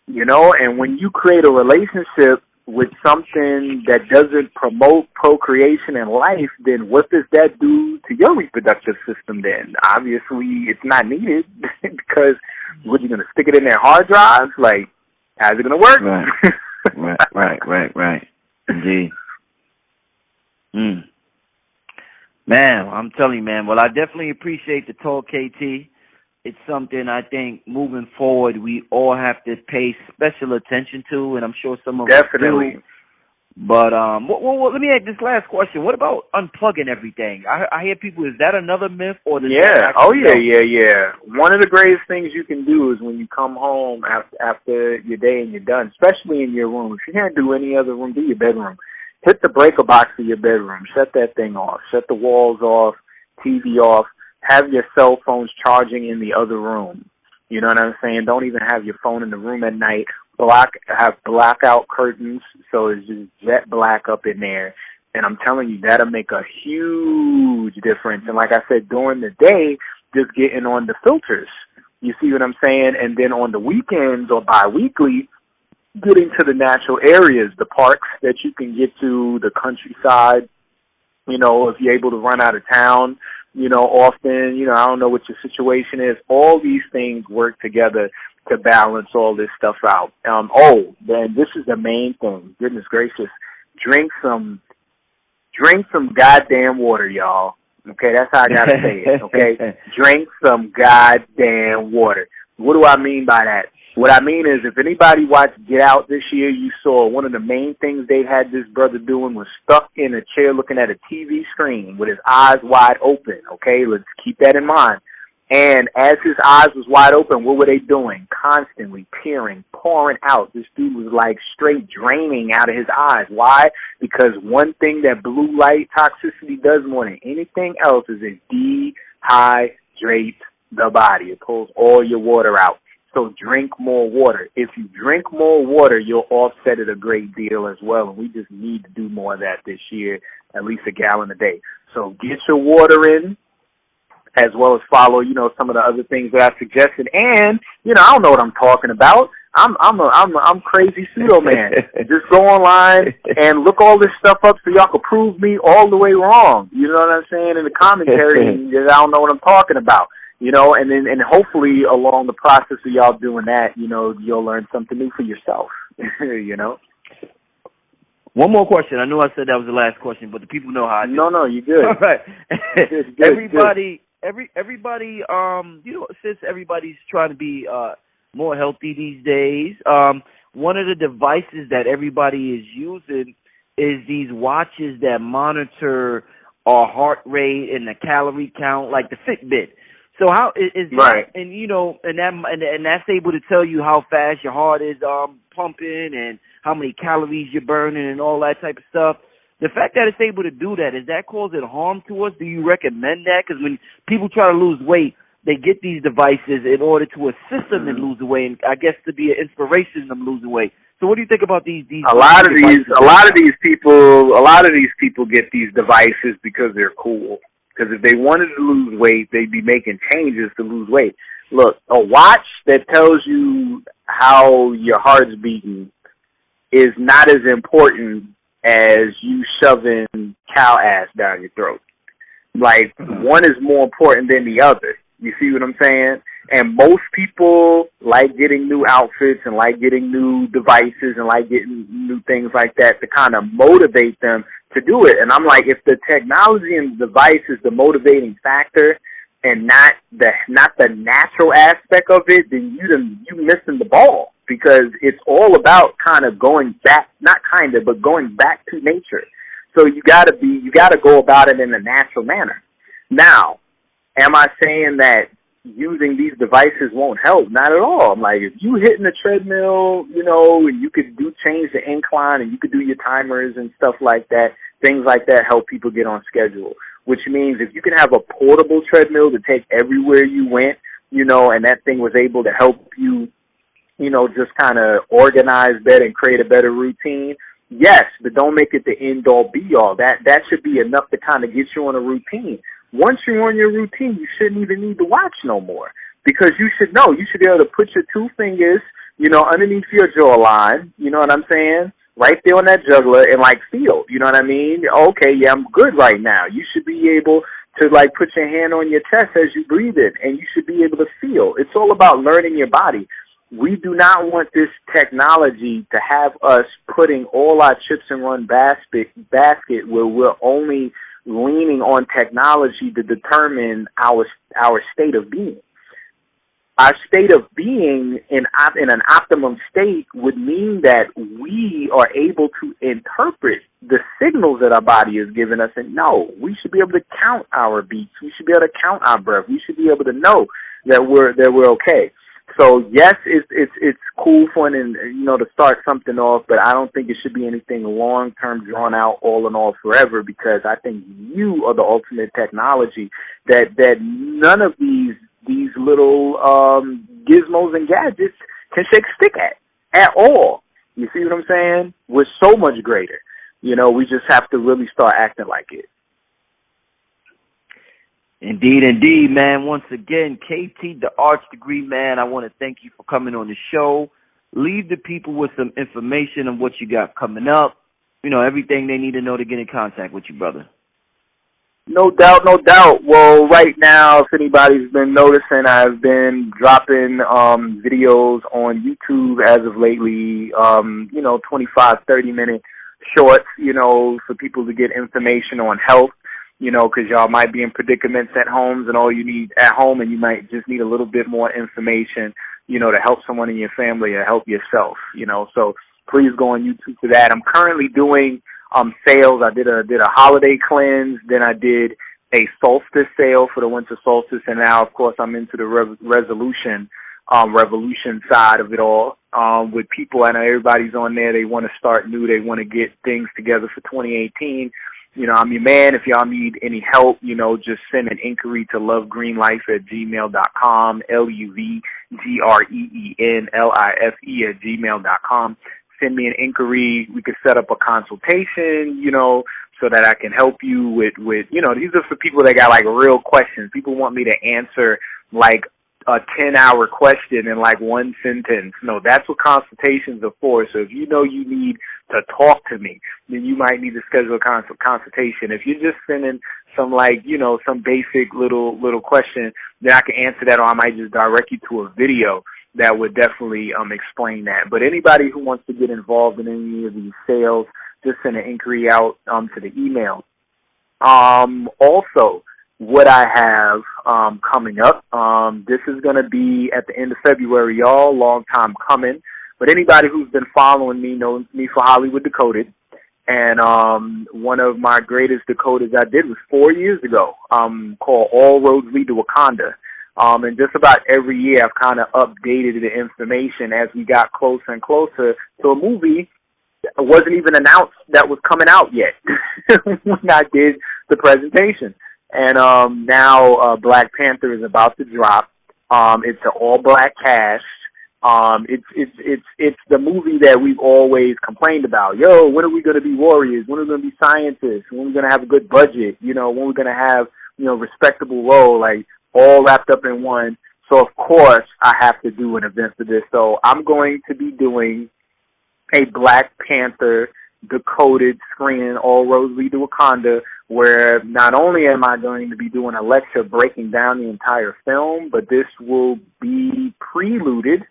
You know, and when you create a relationship with something that doesn't promote procreation in life, then what does that do to your reproductive system then? Obviously, it's not needed because what, you're going to stick it in their hard drives? Like, how's it going to work? Right. Indeed. Man, I'm telling you, man. Well, I definitely appreciate the talk, KT. It's something I think moving forward we all have to pay special attention to, and I'm sure some of us do. But well, let me ask this last question. What about unplugging everything? I hear people, is that another myth? Or yeah. One of the greatest things you can do is when you come home after your day and you're done, especially in your room. If you can't do any other room, do your bedroom. Hit the breaker box of your bedroom. Shut that thing off. Shut the walls off, TV off. Have your cell phones charging in the other room. You know what I'm saying? Don't even have your phone in the room at night. Have blackout curtains so it's just jet black up in there. And I'm telling you, that'll make a huge difference. And like I said, during the day, just getting on the filters. You see what I'm saying? And then on the weekends or bi-weekly, getting to the natural areas, the parks that you can get to, the countryside, you know, if you're able to run out of town, you know, often, you know, I don't know what your situation is. All these things work together to balance all this stuff out. Then this is the main thing. Goodness gracious. Drink some goddamn water, y'all. Okay, that's how I gotta say it, okay? Drink some goddamn water. What do I mean by that? What I mean is, if anybody watched Get Out this year, you saw one of the main things they had this brother doing was stuck in a chair looking at a TV screen with his eyes wide open, okay? Let's keep that in mind. And as his eyes was wide open, what were they doing? Constantly peering, pouring out. This dude was like straight draining out of his eyes. Why? Because one thing that blue light toxicity does more than anything else is it dehydrates the body. It pulls all your water out. So drink more water. If you drink more water, you'll offset it a great deal as well. And we just need to do more of that this year, at least a gallon a day. So get your water in. as well as follow, you know, some of the other things that I suggested. And, you know, I don't know what I'm talking about. I'm crazy pseudo man. Just go online and look all this stuff up so y'all can prove me all the way wrong. You know what I'm saying? In the commentary, I don't know what I'm talking about. You know, and then hopefully along the process of y'all doing that, you know, you'll learn something new for yourself. You know. One more question. I know I said that was the last question, but the people know how I do. No, you're good. All right. Good, everybody, you know, since everybody's trying to be more healthy these days, one of the devices that everybody is using is these watches that monitor our heart rate and the calorie count, like the Fitbit. So how is right? That, and you know, and that's able to tell you how fast your heart is pumping and how many calories you're burning and all that type of stuff. The fact that it's able to do that, is that causing harm to us? Do you recommend that? Because when people try to lose weight, they get these devices in order to assist them in losing weight, and I guess to be an inspiration in them losing weight. So what do you think about these a lot of these people get these devices because they're cool. Because if they wanted to lose weight, they'd be making changes to lose weight. Look, a watch that tells you how your heart's beating is not as important as you shoving cow ass down your throat. Like, one is more important than the other. You see what I'm saying? And most people like getting new outfits and like getting new devices and like getting new things like that to kind of motivate them to do it. And I'm like, if the technology and the device is the motivating factor and not the natural aspect of it, then you missing the ball, because it's all about kind of going back, but going back to nature. So you got to go about it in a natural manner. Now, am I saying that using these devices won't help? Not at all. I'm like, if you hitting the treadmill, you know, and you could change the incline and you could do your timers and stuff like that, things like that help people get on schedule. Which means if you can have a portable treadmill to take everywhere you went, you know, and that thing was able to help you, you know, just kind of organize better and create a better routine, yes, but don't make it the end-all, be-all. That should be enough to kind of get you on a routine. Once you're on your routine, you shouldn't even need to watch no more, because you should know. You should be able to put your two fingers, you know, underneath your jawline, you know what I'm saying, right there on that jugular, and, like, feel, you know what I mean? Okay, yeah, I'm good right now. You should be able to, like, put your hand on your chest as you breathe in, and you should be able to feel. It's all about learning your body. We do not want this technology to have us putting all our chips in one basket where we're only leaning on technology to determine our state of being. Our state of being in an optimum state would mean that we are able to interpret the signals that our body is giving us and know. We should be able to count our beats. We should be able to count our breath. We should be able to know that we're okay. So yes, it's cool, fun, and, you know, to start something off, but I don't think it should be anything long-term, drawn out, all in all, forever, because I think you are the ultimate technology that none of these little gizmos and gadgets can shake a stick at all. You see what I'm saying? We're so much greater. You know, we just have to really start acting like it. Indeed, man. Once again, KT, the Arch Degree Man, I want to thank you for coming on the show. Leave the people with some information on what you got coming up. You know, everything they need to know to get in contact with you, brother. No doubt. Well, right now, if anybody's been noticing, I've been dropping videos on YouTube as of lately, you know, 25, 30-minute shorts, you know, for people to get information on health. You know, because y'all might be in predicaments at home, and all you need at home, and you might just need a little bit more information, you know, to help someone in your family or help yourself, you know. So please go on YouTube for that. I'm currently doing sales. I did a holiday cleanse, then I did a solstice sale for the winter solstice, and now, of course, I'm into the revolution side of it all. With people, I know everybody's on there. They want to start new. They want to get things together for 2018. You know, I'm your man. If y'all need any help, you know, just send an inquiry to lovegreenlife@gmail.com, LUVGREENLIFE@gmail.com. Send me an inquiry. We could set up a consultation, you know, so that I can help you with, these are for people that got like real questions. People want me to answer like a 10-hour question in like one sentence. No, that's what consultations are for. So if you know you need to talk to me, then you might need to schedule a consultation. If you're just sending some like, some basic little question, then I can answer that, or I might just direct you to a video that would definitely explain that. But anybody who wants to get involved in any of these sales, just send an inquiry out to the email. Also, what I have coming up, this is going to be at the end of February, y'all, long time coming. But anybody who's been following me knows me for Hollywood Decoded. And one of my greatest decoders I did was 4 years ago, called All Roads Lead to Wakanda. And just about every year I've kind of updated the information as we got closer and closer to a movie that wasn't even announced that was coming out yet when I did the presentation. And now Black Panther is about to drop. It's an all-black cast. It's the movie that we've always complained about. Yo, when are we going to be warriors? When are we going to be scientists? When are we going to have a good budget? When are we going to have, respectable role, like all wrapped up in one. So, of course, I have to do an event for this. So I'm going to be doing a Black Panther decoded screening, All Roads Lead to Wakanda, where not only am I going to be doing a lecture breaking down the entire film, but this will be preluded,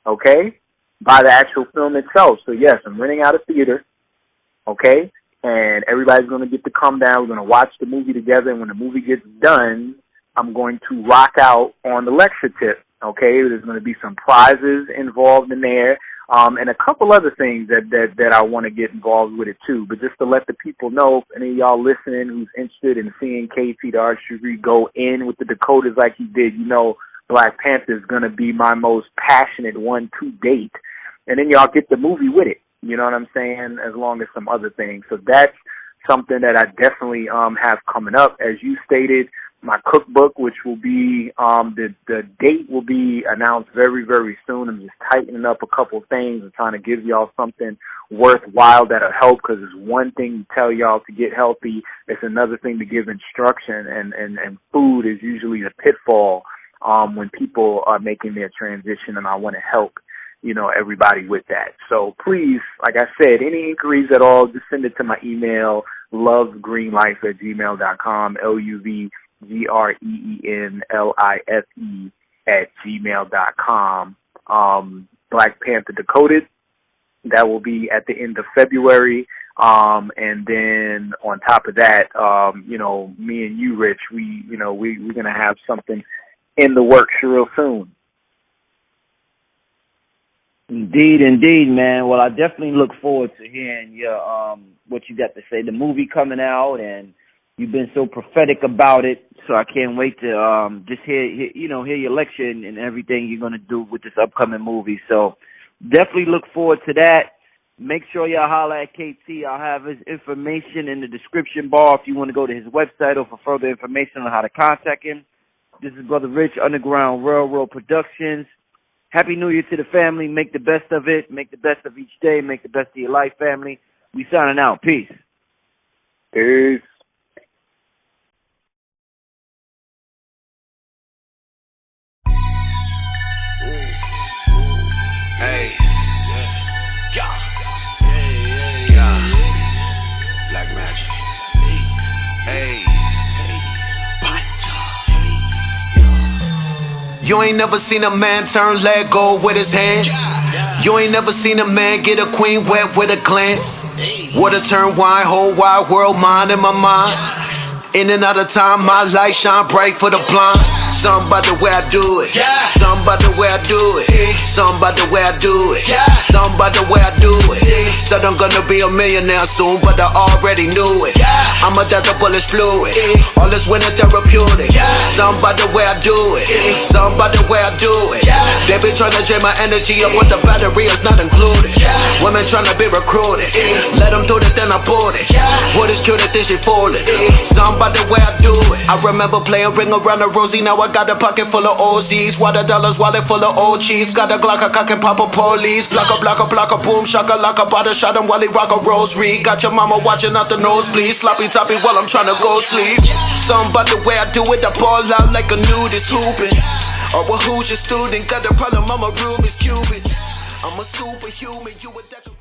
okay, by the actual film itself. So, yes, I'm renting out a theater, okay, and everybody's going to get to come down. We're going to watch the movie together, and when the movie gets done, I'm going to rock out on the lecture tip, okay? There's going to be some prizes involved in there, and a couple other things that I want to get involved with it too. But just to let the people know, if any of y'all listening who's interested in seeing KT the Artist Degree go in with the decoders like he did, Black Panther is going to be my most passionate one to date. And then y'all get the movie with it, you know what I'm saying, as long as some other things. So that's something that I definitely have coming up. As you stated, my cookbook, which will be, the date will be announced very, very soon. I'm just tightening up a couple things and trying to give y'all something worthwhile that'll help, because it's one thing to tell y'all to get healthy. It's another thing to give instruction, and food is usually the pitfall when people are making their transition, and I want to help, everybody with that. So please, like I said, any inquiries at all, just send it to my email, lovegreenlife@gmail.com, LUVGREENLIFE@gmail.com. Black Panther Decoded, that will be at the end of February. And then on top of that, me and you, Rich, we're going to have something in the works real soon. Indeed, man. Well, I definitely look forward to hearing your what you got to say. The movie coming out, and you've been so prophetic about it, so I can't wait to just hear your lecture and everything you're gonna do with this upcoming movie. So definitely look forward to that. Make sure y'all holler at KT. I'll have his information in the description bar if you want to go to his website or for further information on how to contact him. This is Brother Rich, Underground Railroad Productions. Happy New Year to the family. Make the best of it. Make the best of each day. Make the best of your life, family. We signing out. Peace. Peace. Hey. Yeah. Black magic. Hey. You ain't never seen a man turn leg gold with his hands. You ain't never seen a man get a queen wet with a glance. Water turn wine, whole wide world mine in my mind. In and out of time, my light shine bright for the blind. Something about the way I do it. Something about the way I do it. Something about the way I do it. Something about the way I do it. Said I'm gonna be a millionaire soon, but I already knew it. I'm a death of bullets fluid. All this winter therapeutic. Something about the way I do it. Something about the way I do it. They be trying to drain my energy up with the battery is not included. Women trying to be recruited. Let them do it, then I bought it. What is cute that this shit falling? Something about the way I do it. I remember playing ring around the rosy, now I I got a pocket full of OZs. Water dollars, wallet full of old cheese. Got a Glock, a cock and pop a police. Block a boom, shaka laka, bada shot him while he rock a rosary. Got your mama watching out the nosebleed. Sloppy toppy while I'm trying to go sleep. Something about the way I do it, I ball out like a nudist hooping. Or who's your student? Got a problem, I'm a Rubik's Cubit. I'm a superhuman, you a